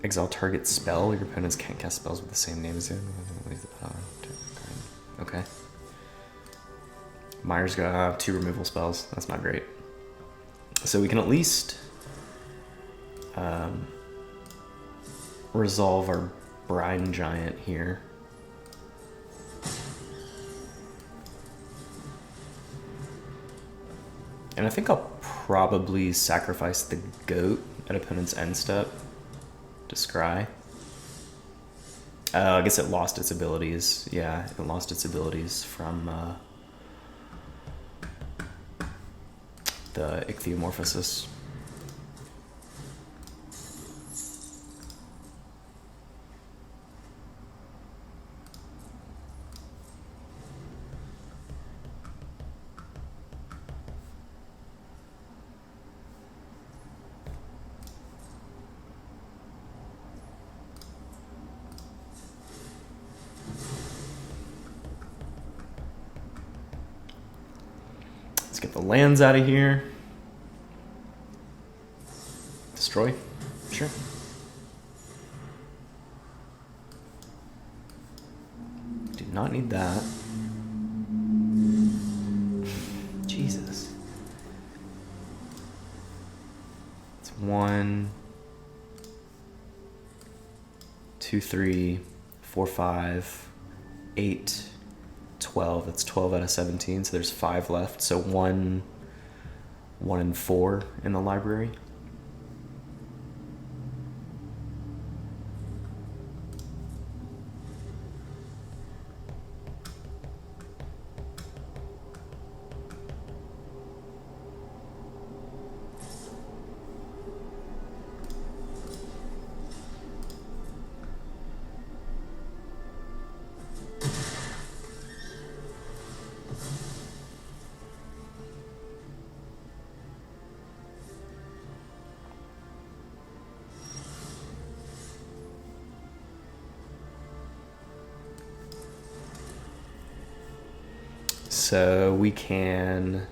Exile target spell. Your opponents can't cast spells with the same name as you. Okay. Myers got 2 removal spells. That's not great. So we can at least resolve our Brine Giant here. And I think I'll probably sacrifice the goat at opponent's end step to scry. I guess it lost its abilities. Yeah, it lost its abilities from the Ichthyomorphosis. Get the lands out of here. Destroy? Sure. Do not need that. Jesus. It's 1, 2, 3, 4, 5, 8, 12. That's 12 out of 17, so there's 5 left. So 1, and 4 in the library. So we can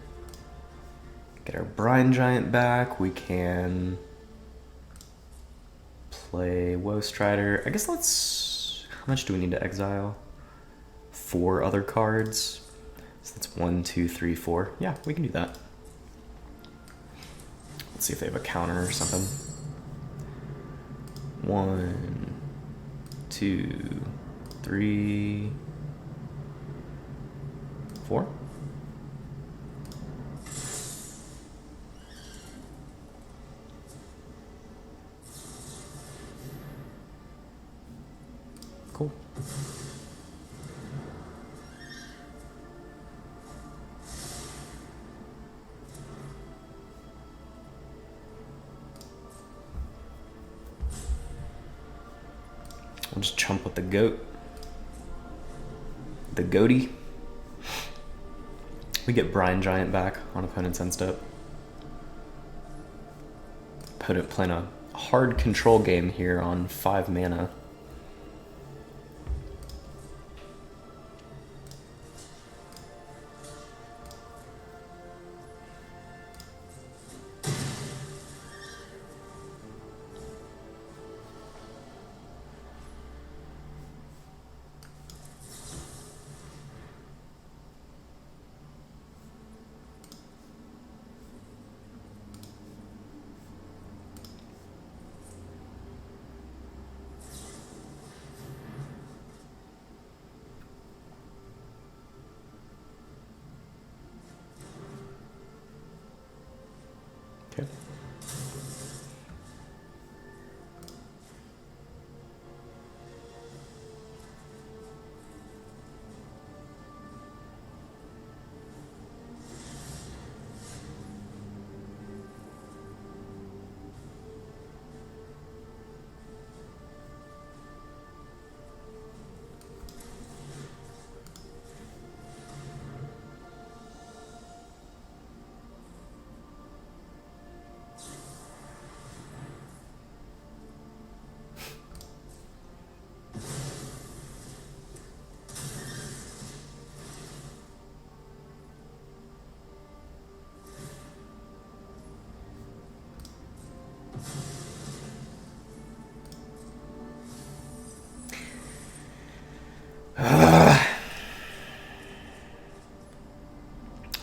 get our Brine Giant back. We can play Woe Strider. I guess let's... How much do we need to exile? 4 other cards. So that's 1, 2, 3, 4. Yeah, we can do that. Let's see if they have a counter or something. 1, 2, 3... 4? Cool. We'll just chump with the goat. The goatie. We get Brine Giant back on opponent's end step. Opponent playing a hard control game here on 5 mana.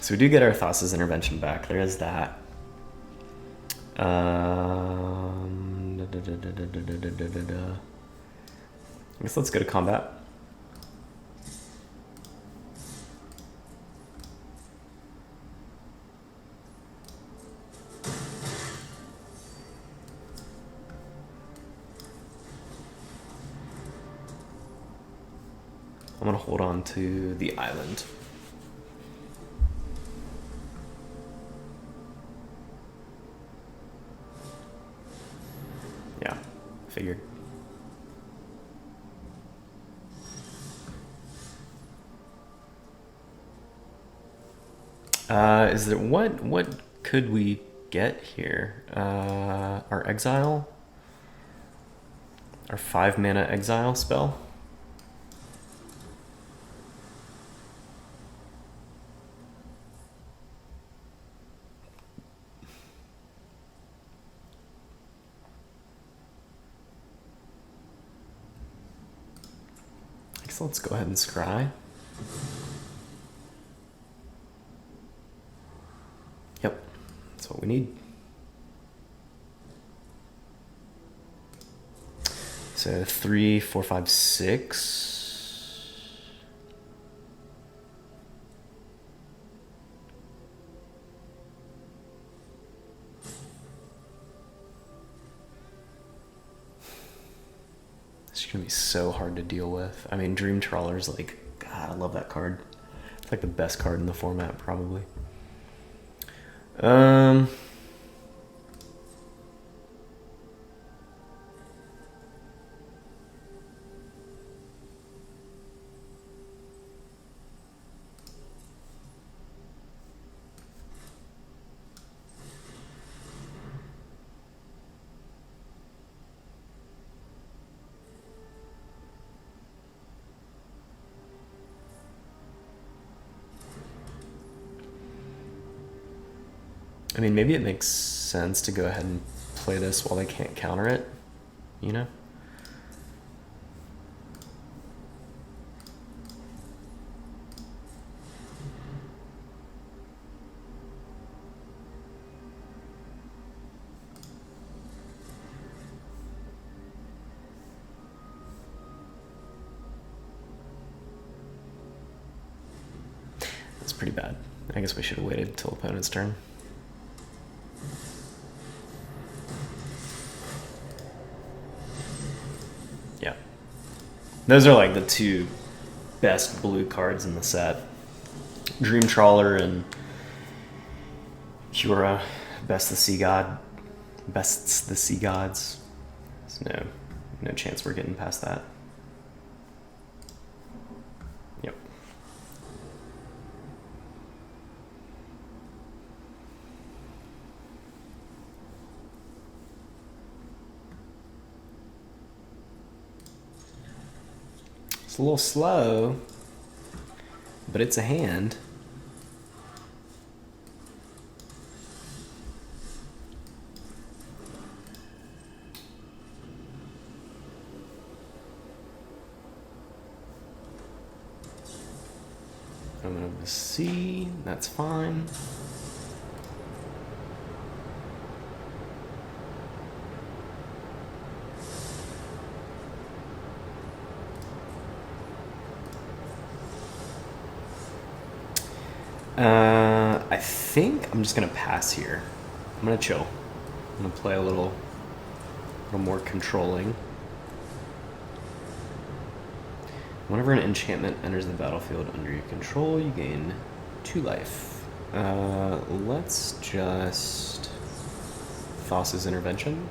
So we do get our Thassa's intervention back. There is that. I guess let's go to combat. I'm gonna hold on to the island. Yeah, figured. Is there what could we get here? Our exile, our 5-mana exile spell. So let's go ahead and scry. Yep, that's what we need. So 3, 4, 5, 6. It's gonna be so hard to deal with. I mean, Dream Trawler's like, God, I love that card. It's like the best card in the format, probably. I mean, maybe it makes sense to go ahead and play this while they can't counter it, you know? That's pretty bad. I guess we should have waited till opponent's turn. Yeah. Those are like the two best blue cards in the set. Dream Trawler and Hura, Bests the Sea Gods. There's no chance we're getting past that. Yep. It's a little slow, but it's a hand. I'm gonna see, that's fine. I think I'm just gonna pass here. I'm gonna chill. I'm gonna play a little more controlling. Whenever an enchantment enters the battlefield under your control, you gain 2 life. Let's just Thassa's Intervention.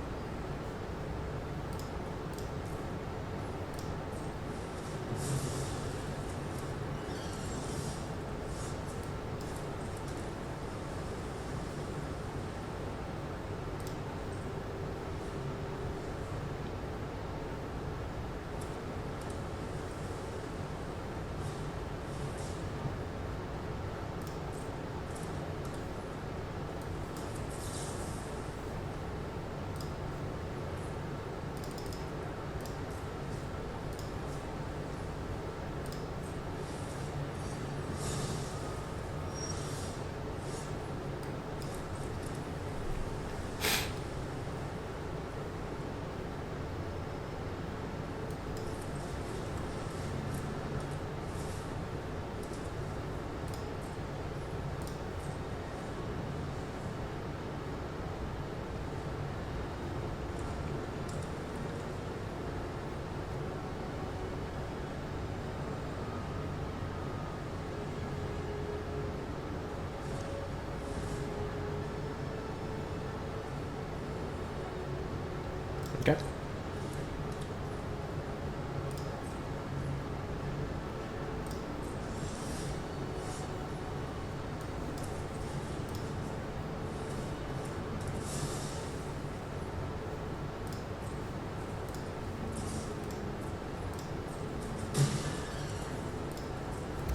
Okay.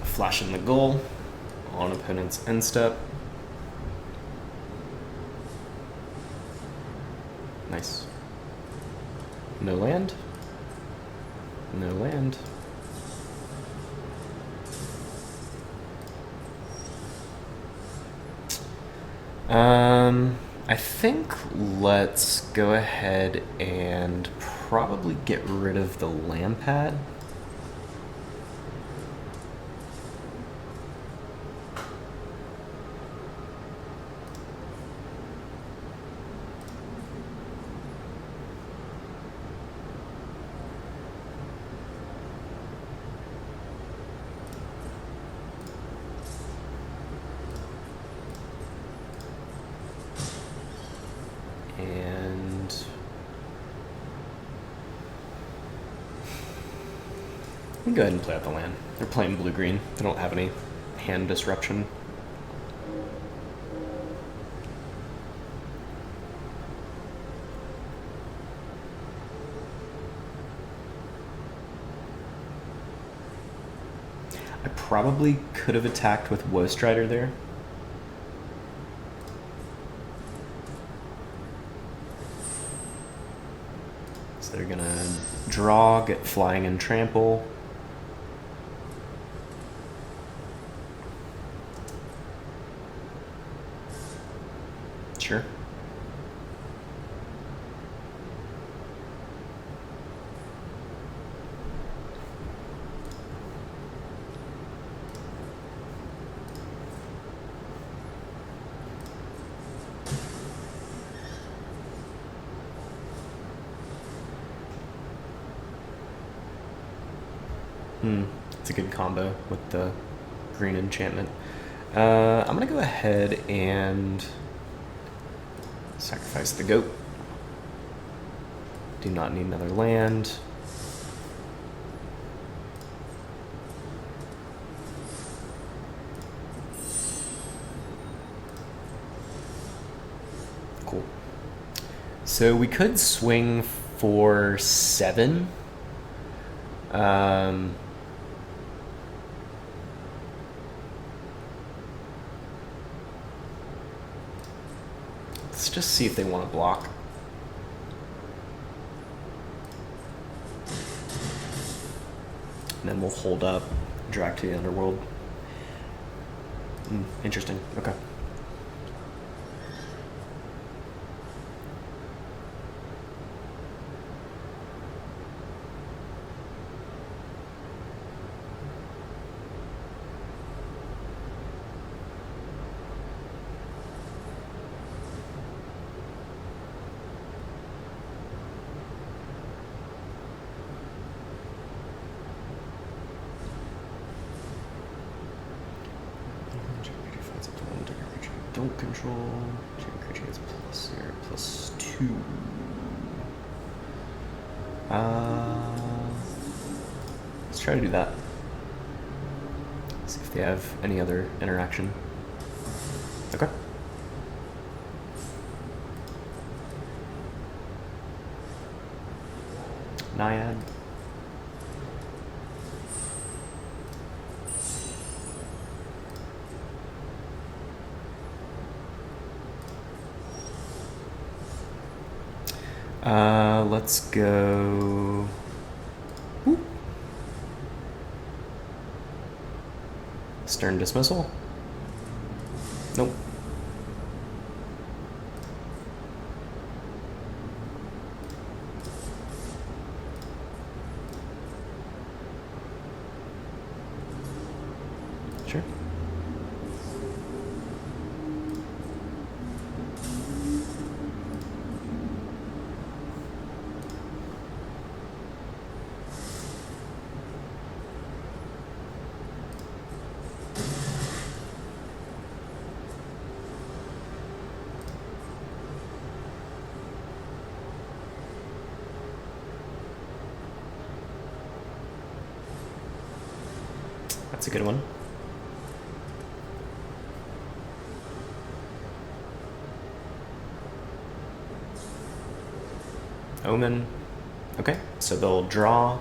Flashing the goal on opponent's end step. Nice. No land. No land. I think let's go ahead and probably get rid of the land pad. And we can go ahead and play out the land. They're playing blue-green. They don't have any hand disruption. I probably could have attacked with Woe Strider there. So they're gonna draw, get flying and trample. Sure. It's a good combo with the green enchantment. I'm gonna go ahead and sacrifice the goat. Do not need another land. Cool. So we could swing for 7. Let's just see if they want to block. And then we'll hold up, drag to the underworld. Interesting. Okay. Don't control. Creature gets +2. Let's try to do that. See if they have any other interaction. Okay. Naiad. Let's go. Ooh. Stern dismissal? Nope. Sure. That's a good one. Omen. Okay, so they'll draw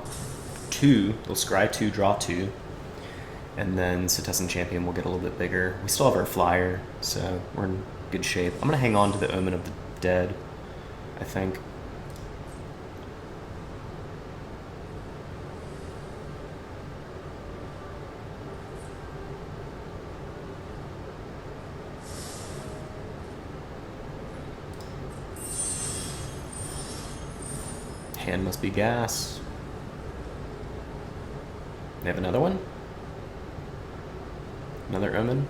2, they'll scry 2, draw 2, and then Setessan Champion will get a little bit bigger. We still have our flyer, so we're in good shape. I'm going to hang on to the Omen of the Dead, I think. Hand must be gas. They have another one? Another Omen?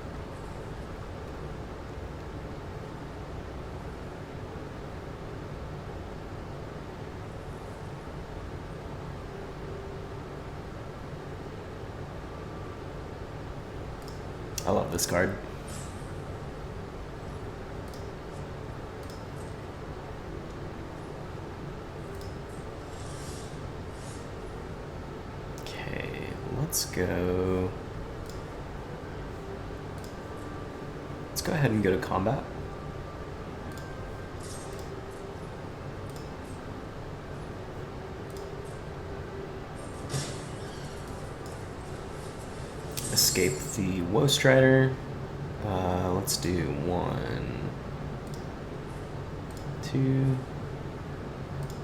I love this card. Let's go ahead and go to combat. Escape the Woe Strider. Let's do 1, 2,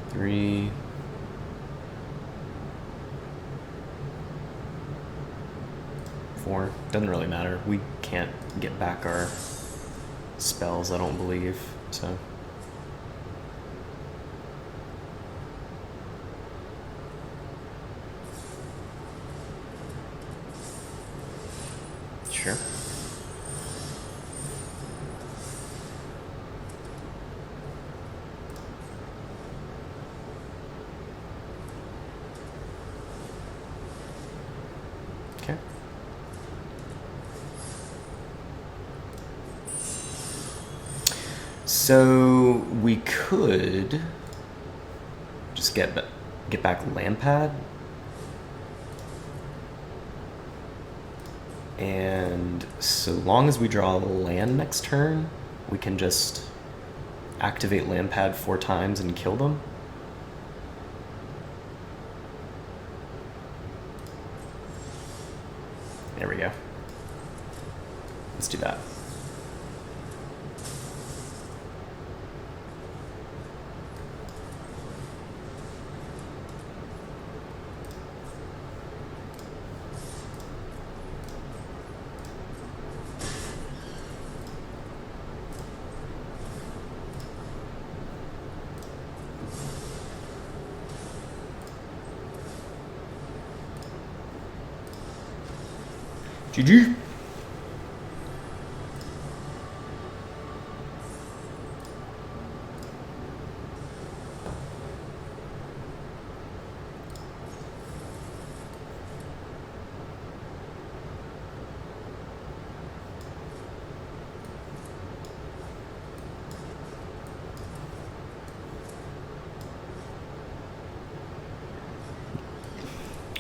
3. Doesn't really matter. We can't get back our spells, I don't believe, so. Sure. Okay. So we could just get back land pad, and so long as we draw land next turn, we can just activate land pad 4 times and kill them. There we go. Let's do that. GG.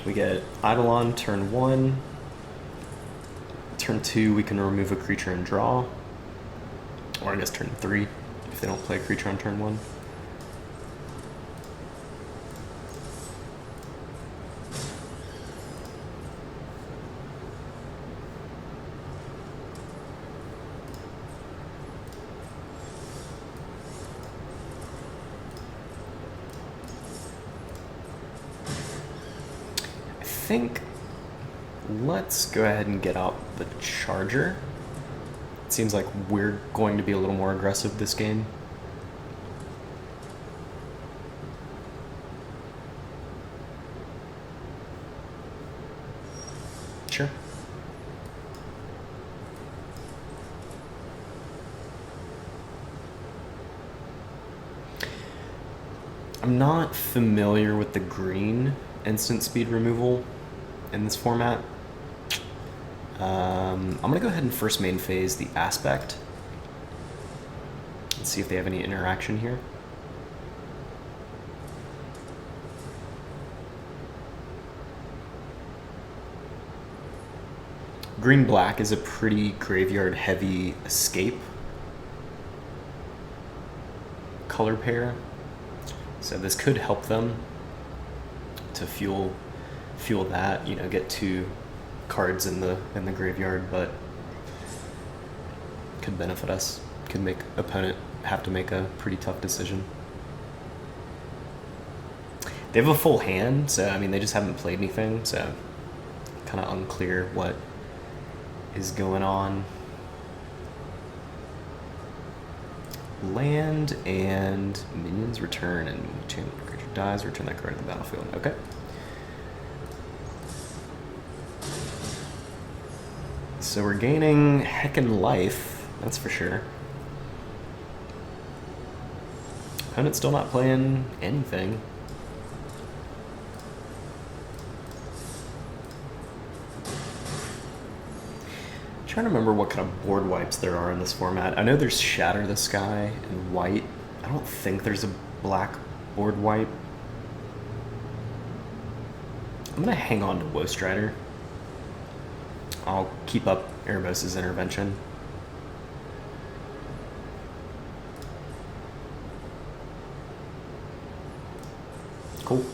We get Eidolon turn 1. Turn 2, we can remove a creature and draw. Or I guess turn 3, if they don't play a creature on turn 1. I think let's go ahead and get out the Charger. It seems like we're going to be a little more aggressive this game. Sure. I'm not familiar with the green instant speed removal in this format. I'm going to go ahead and first main phase the Aspect. Let's see if they have any interaction here. green-black is a pretty graveyard-heavy escape color pair, so this could help them to fuel that, you know, get 2 cards in the graveyard, but could benefit us, could make opponent have to make a pretty tough decision. They have a full hand, so I mean they just haven't played anything, so kind of unclear what is going on. Land and minions return, and creature dies, return that card to the battlefield. Okay. So we're gaining heckin' life, that's for sure. Opponent's still not playing anything. I'm trying to remember what kind of board wipes there are in this format. I know there's Shatter the Sky and white. I don't think there's a black board wipe. I'm gonna hang on to Woe Strider. I'll keep up Erebos' Intervention. Cool.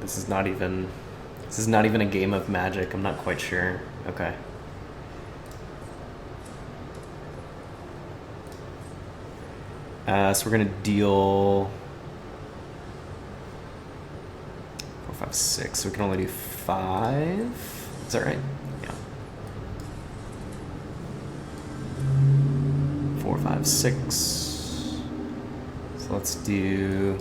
This is not even a game of Magic. I'm not quite sure. Okay. So we're gonna deal 4, 5, 6. So we can only do 5. Is that right? Yeah. 4, 5, 6. So let's do.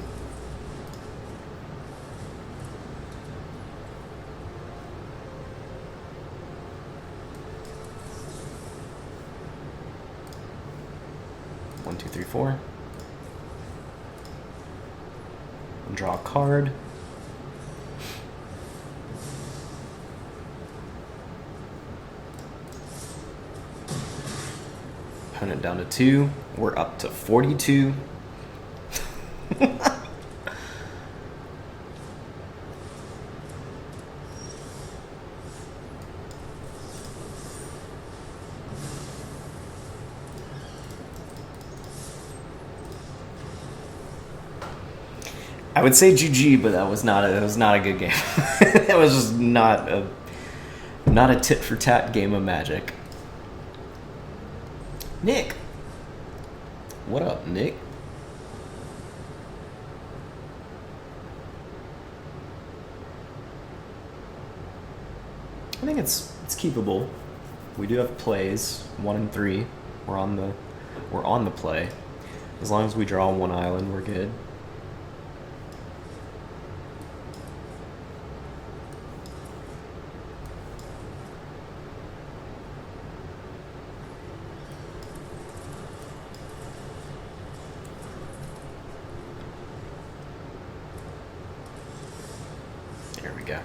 One, 2, 3, 4. And draw a card. Opponent down to 2. We're up to 42. I would say GG, but that was not a good game. That was just not a tit for tat game of Magic. Nick, what up, Nick? I think it's keepable. We do have plays 1 and 3. We're on the play. As long as we draw 1 island, we're good. There we go.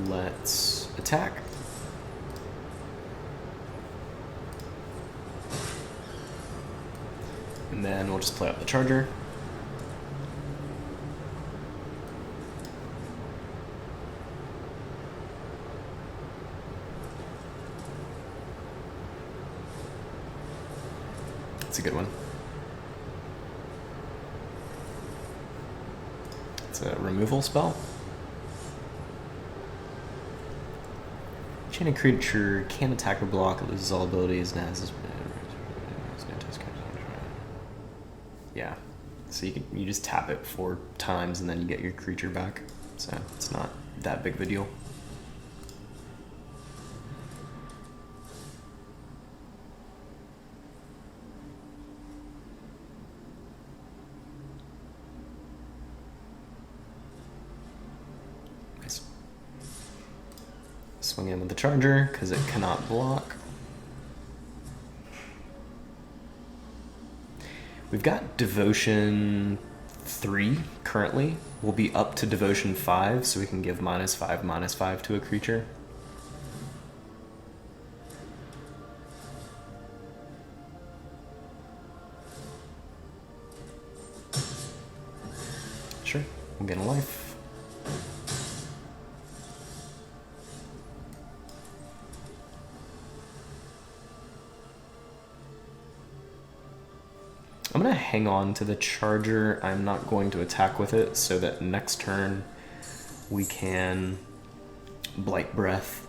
Let's attack. And then we'll just play out the charger. It's a good one. It's a removal spell. Enchanted creature can attack or block, it loses all abilities, and has this. Yeah, so you just tap it 4 times and then you get your creature back. So it's not that big of a deal. Swing in with the charger because it cannot block. We've got Devotion 3 currently. We'll be up to Devotion 5, so we can give -5/-5 to a creature. Sure, we'll get a life. I'm going to hang on to the charger. I'm not going to attack with it so that next turn we can Blight Breath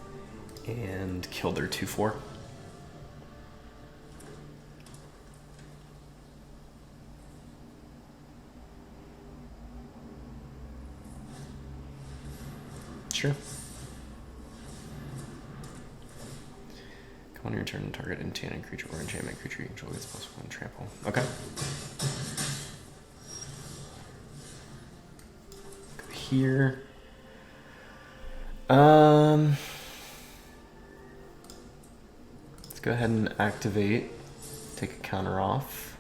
and kill their 2/4. Sure. On your turn, target enchanted creature or enchantment creature you control gets +1 trample. Okay. Go here. Let's go ahead and activate. Take a counter off.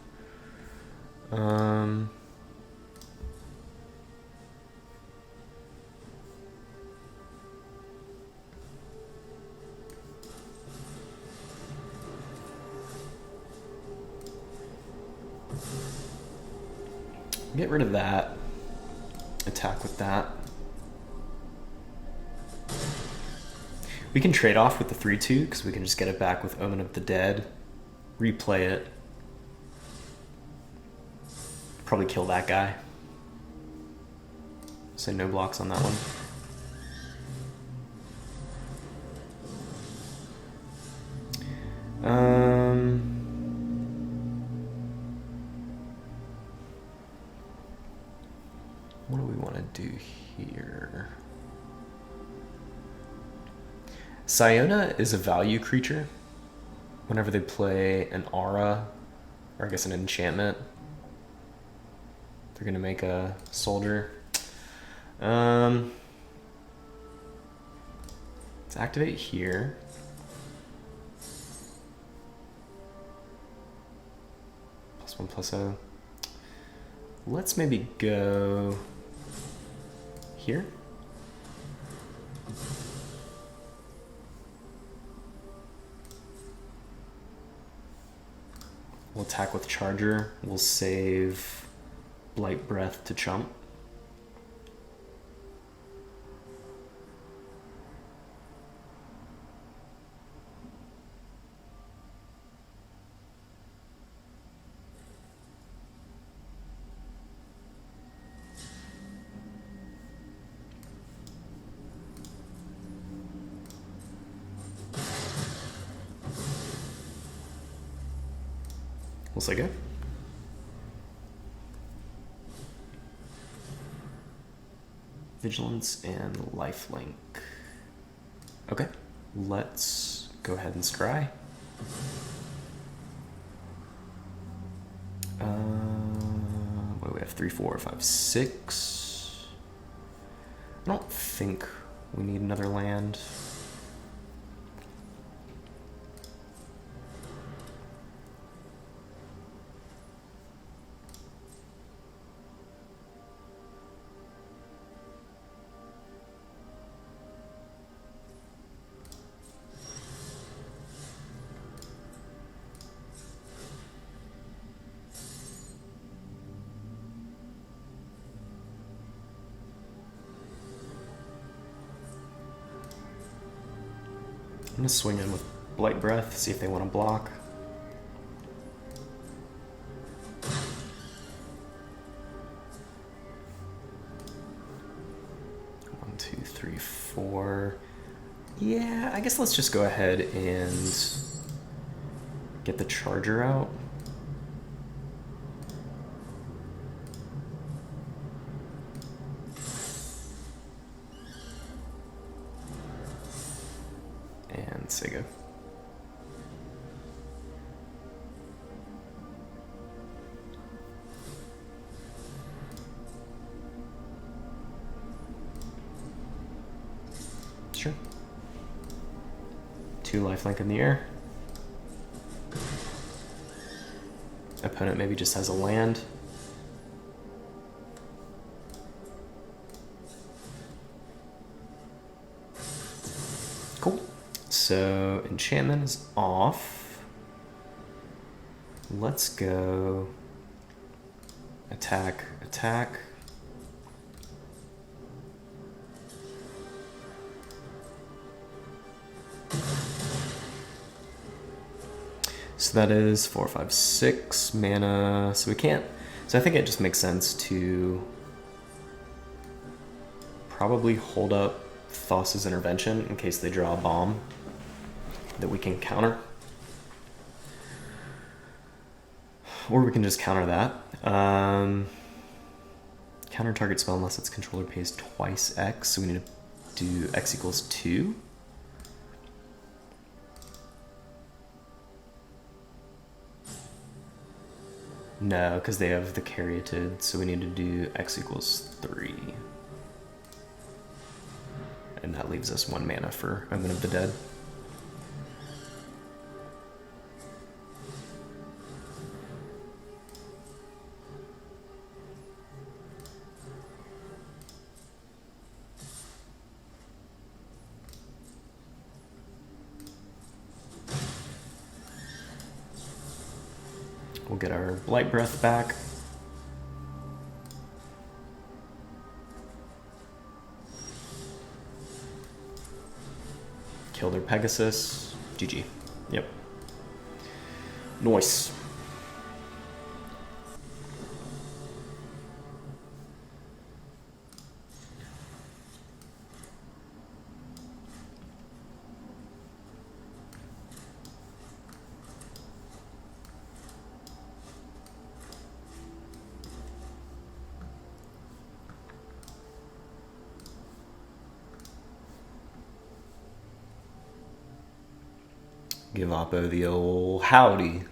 Get rid of that. Attack with that. We can trade off with the 3/2 because we can just get it back with Omen of the Dead, replay it, probably kill that guy. So no blocks on that one. What do we want to do here? Siona is a value creature. Whenever they play an aura, or I guess an enchantment, they're going to make a soldier. Let's activate here. +1/+0. Let's maybe go here. We'll attack with Charger. We'll save Blight Breath to chump. We'll say go. Vigilance and lifelink. Okay, let's go ahead and scry. What do we have? 3, 4, 5, 6. I don't think we need another land. I'm gonna swing in with Blight Breath, see if they want to block. One, 2, 3, 4. Yeah, I guess let's just go ahead and get the Charger out. And say go. Sure. 2 lifelink in the air. Opponent maybe just has a land. Cool. So enchantment is off. Let's go attack, attack. So that is 4, 5, 6 mana. So we can't. So I think it just makes sense to probably hold up Thos' intervention in case they draw a bomb that we can counter. Or we can just counter that. Counter target spell unless its controller pays twice X. So we need to do X equals 2. No, because they have the caryatid, so we need to do X equals 3. And that leaves us 1 mana for Omen of the Dead. We'll get our Blight Breath back. Kill their Pegasus. GG. Yep. Nice. Give Oppo the old howdy.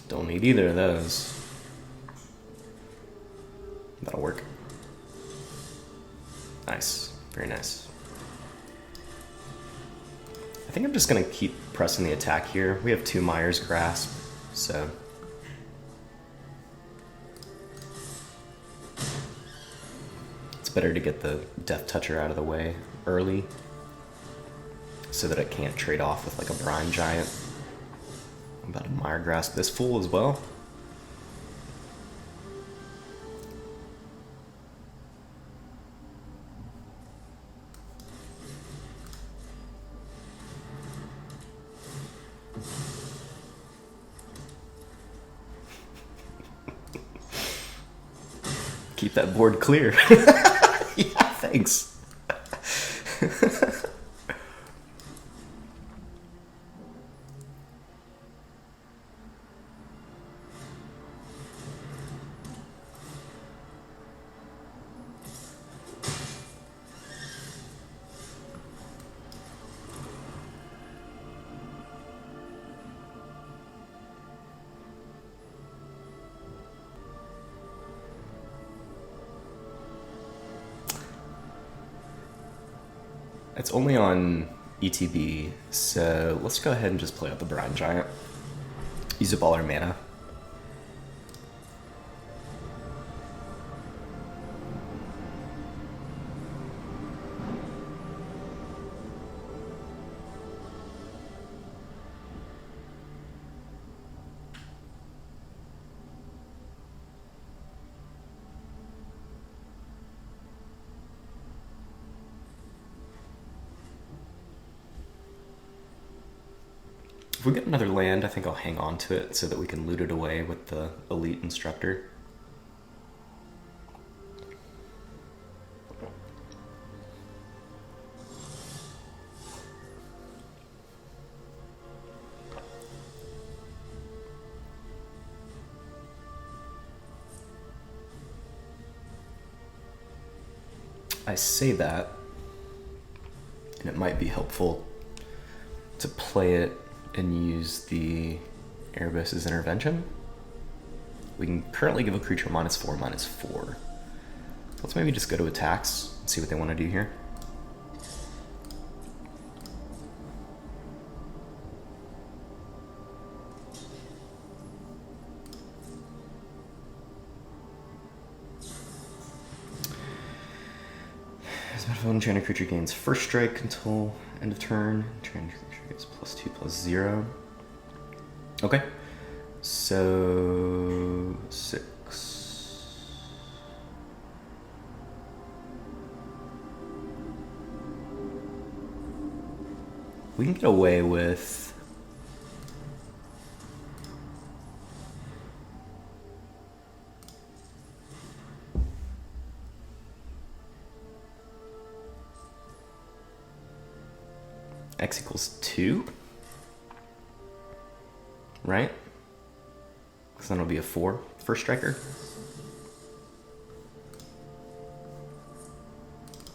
Don't need either of those. That'll work. Nice. Very nice. I think I'm just going to keep pressing the attack here. We have 2 Myers Grasp, so... It's better to get the Death Toucher out of the way early so that it can't trade off with like a Brine Giant. I'm about to Mire Grasp this fool as well. Keep that board clear. Yeah, thanks. It's only on ETB, so let's go ahead and just play out the Brine Giant. Use up all our mana. If we get another land, I think I'll hang on to it so that we can loot it away with the Elite Instructor. I say that, and it might be helpful to play it and use the Erebos' intervention. We can currently give a creature -4/-4. Let's maybe just go to attacks and see what they want to do here. As a matter of enchanted creature gains first strike until end of turn. Enchanted creature gets +2/+0. Okay. So 6. We can get away with X = 2, right? Because then it'll be a 4 first striker.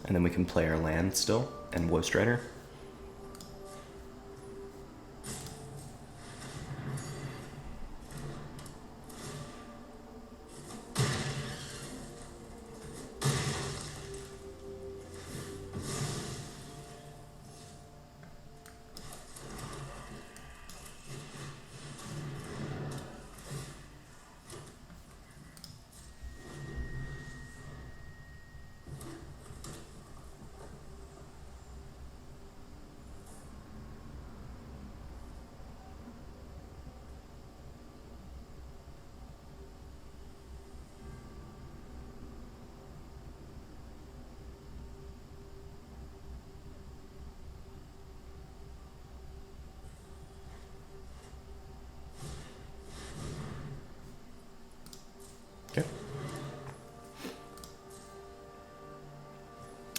And then we can play our land still and Woe Strider. Okay.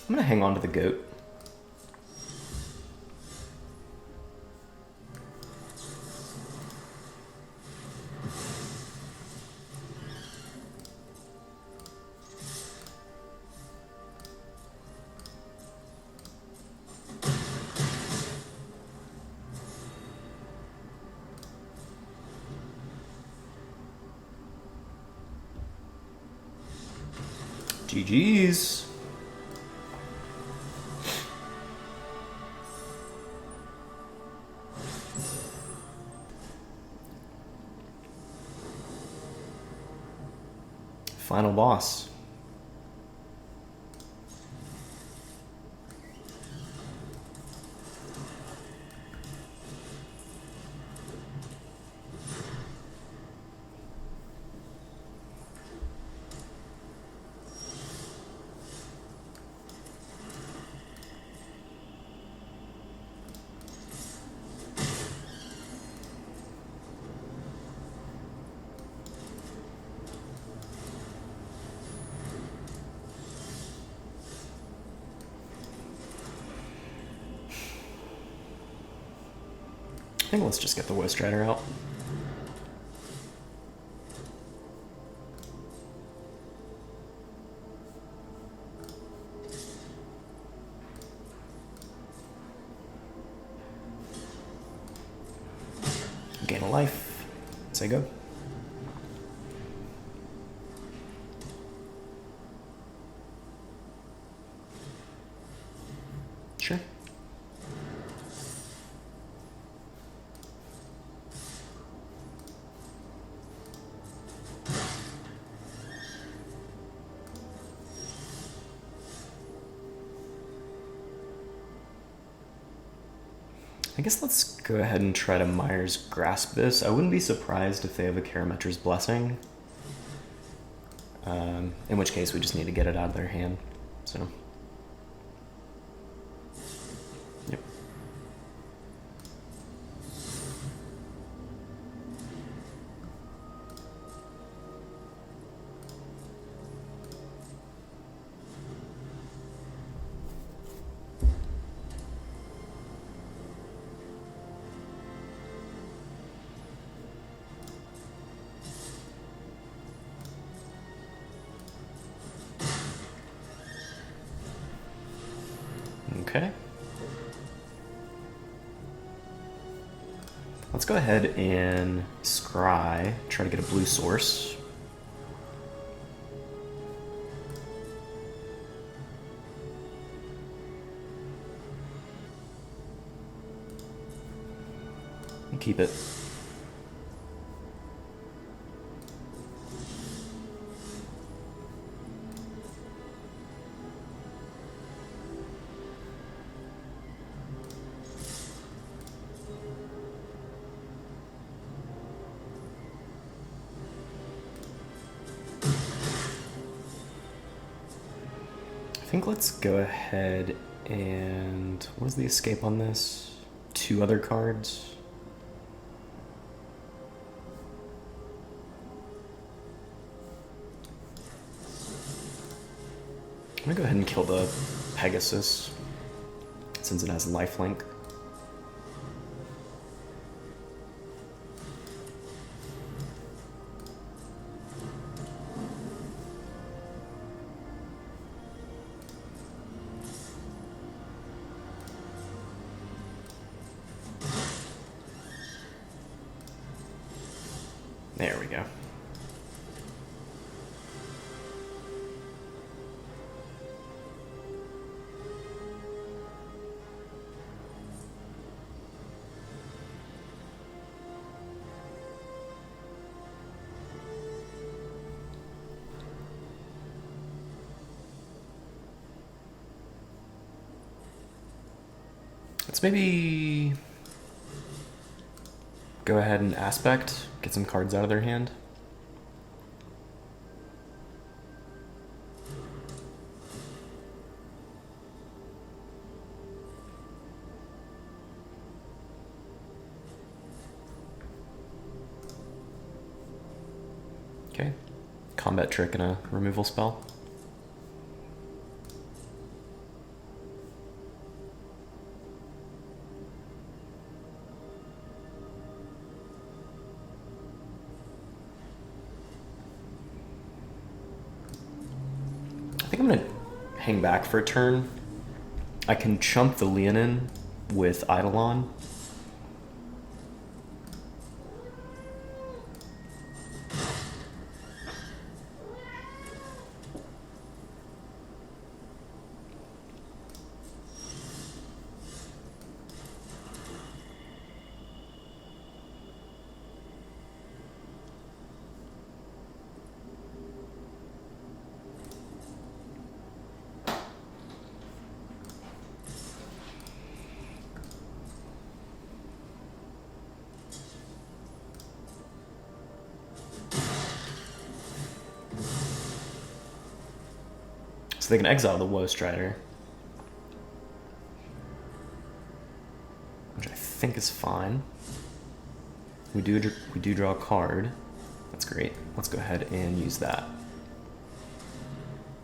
I'm gonna hang on to the goat. GG's. Final boss. I think let's just get the Woe Strider out. Gain a life. Say go. Sure. I guess let's go ahead and try to Myers Grasp this. I wouldn't be surprised if they have a Karametra's Blessing. In which case we just need to get it out of their hand. So. Yep. Okay. Let's go ahead and scry, try to get a blue source. And keep it. I think let's go ahead and... what was the escape on this? 2 other cards. I'm gonna go ahead and kill the Pegasus, since it has lifelink. There we go. Let's maybe go ahead and aspect, get some cards out of their hand. Okay, combat trick and a removal spell. I think I'm gonna hang back for a turn. I can chump the Leonin with Eidolon. So they can exile the Woe Strider, which I think is fine. We do draw a card. That's great. Let's go ahead and use that.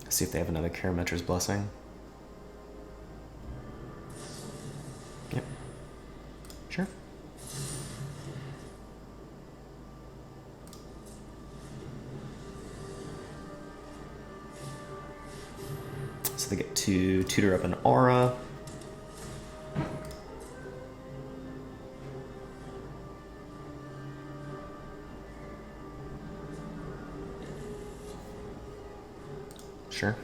See if they have another Karametra's Blessing. Yep. Sure. So they get to tutor up an aura. Sure.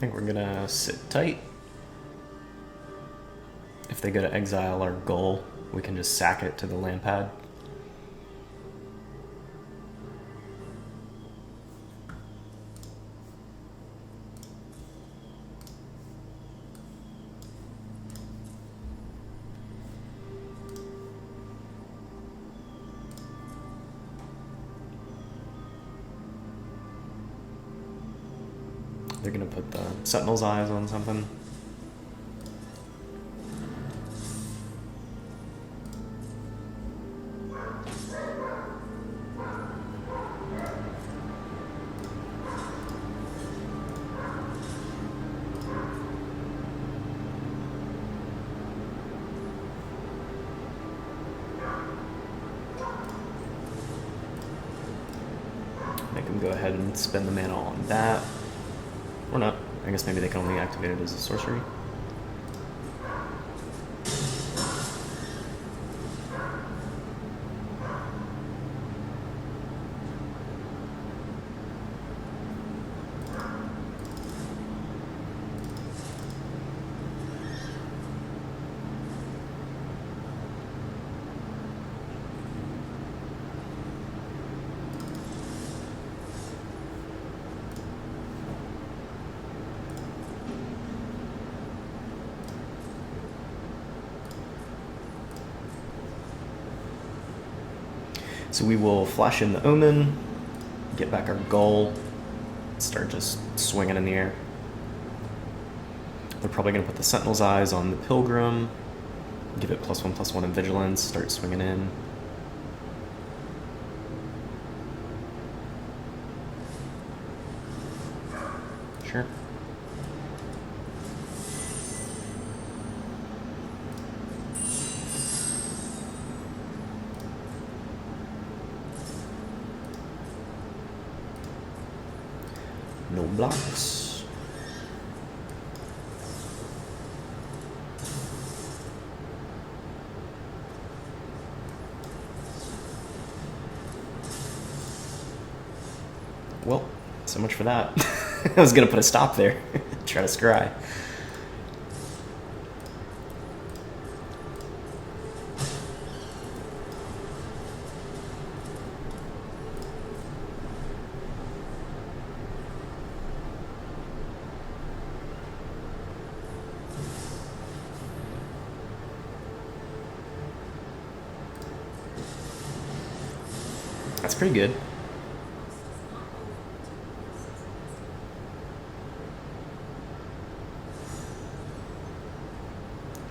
think we're gonna sit tight. If they go to exile our goal, we can just sack it to the land pad. They're gonna put the Sentinel's Eyes on something. Make them go ahead and spend the mana on that. Or not. I guess maybe they can only activate it as a sorcery. So we will flash in the Omen, get back our goal, start just swinging in the air. They're probably going to put the Sentinel's Eyes on the Pilgrim, give it +1/+1 in Vigilance, start swinging in. Sure. No blocks. Well, so much for that. I was gonna put a stop there. Try to scry. That's pretty good.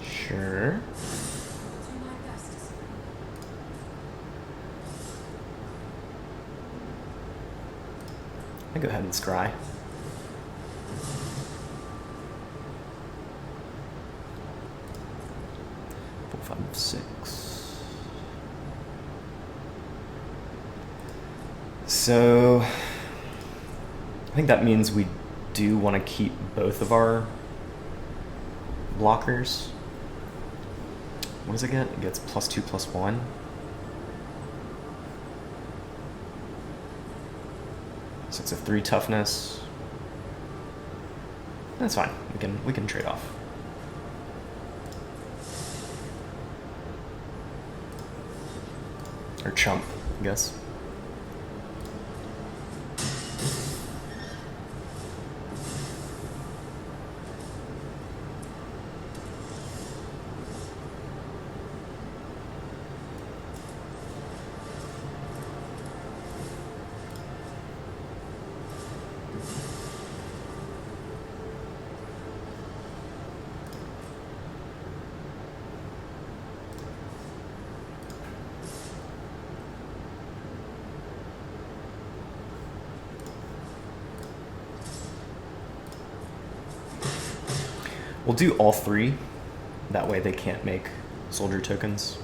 Sure. I go ahead and scry. Four, 5, 6. So I think that means we do want to keep both of our blockers. What does it get? It gets +2/+1. So it's a 3 toughness. That's fine. We can trade off. Or chump, I guess. We'll do all 3. That way they can't make soldier tokens.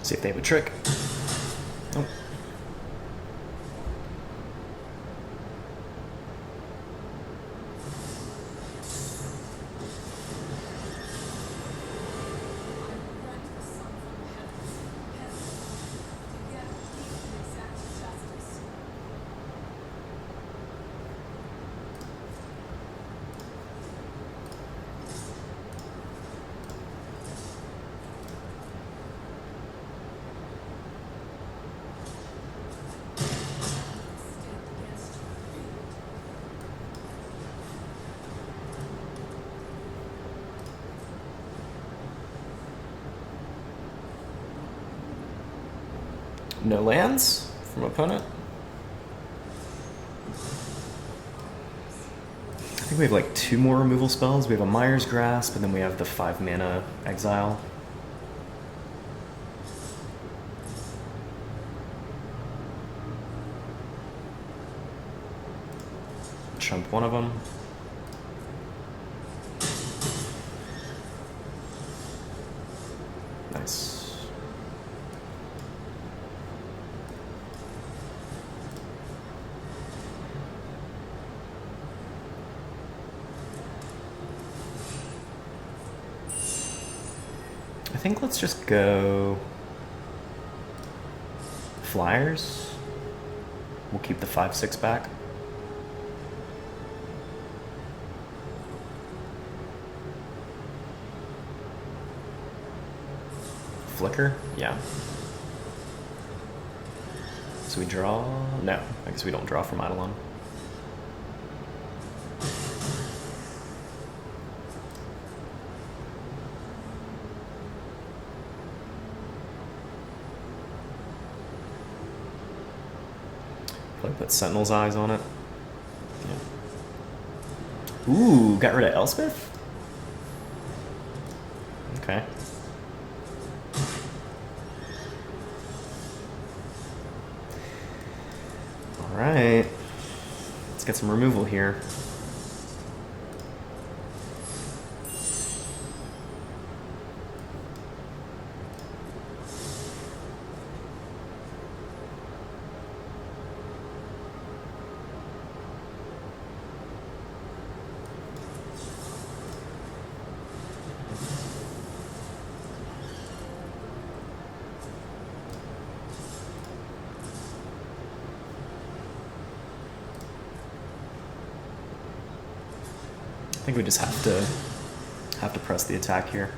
See if they have a trick. Oh. No lands from opponent. I think we have like 2 more removal spells. We have a Mire's Grasp, and then we have the 5 mana Exile. Chump one of them. Nice. I think let's just go Flyers. We'll keep the 5/6 back. Flicker? Yeah. So we draw? No, I guess we don't draw from Eidolon. Probably put Sentinel's Eyes on it. Yeah. Ooh, got rid of Elspeth? Okay. Alright. Let's get some removal here. I think we just have to press the attack here.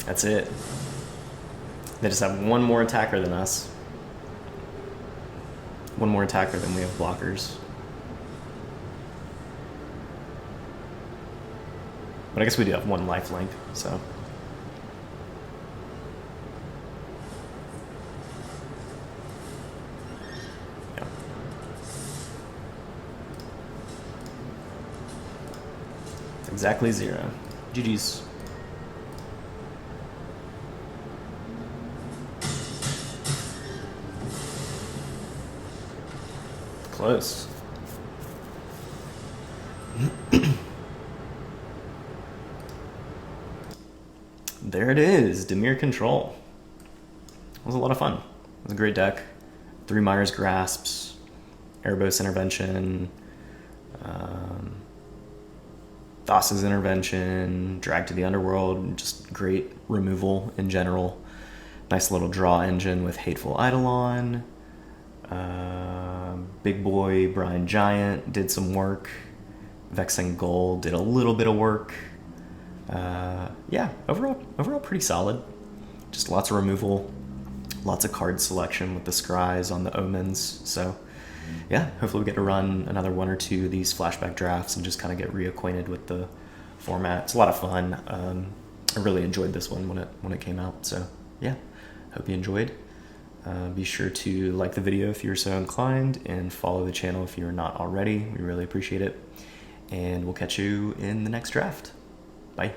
That's it. They just have one more attacker than us. One more attacker than we have blockers. But I guess we do have 1 life link, so. Yeah. It's exactly 0. GG's. Close. There it is, Dimir Control. It was a lot of fun. It was a great deck. 3 Myers Grasps, Erebos Intervention, Thassa's Intervention, Drag to the Underworld, just great removal in general. Nice little draw engine with Hateful Eidolon. Big Boy Brian Giant did some work. Vexing Gold did a little bit of work. Yeah, overall pretty solid. Just lots of removal, lots of card selection with the scries on the omens. So yeah, hopefully we get to run another 1 or 2 of these flashback drafts and just kind of get reacquainted with the format. It's a lot of fun. I really enjoyed this one when it came out. So yeah, hope you enjoyed. Be sure to like the video if you're so inclined, and follow the channel if you're not already. We really appreciate it. And we'll catch you in the next draft. Bye.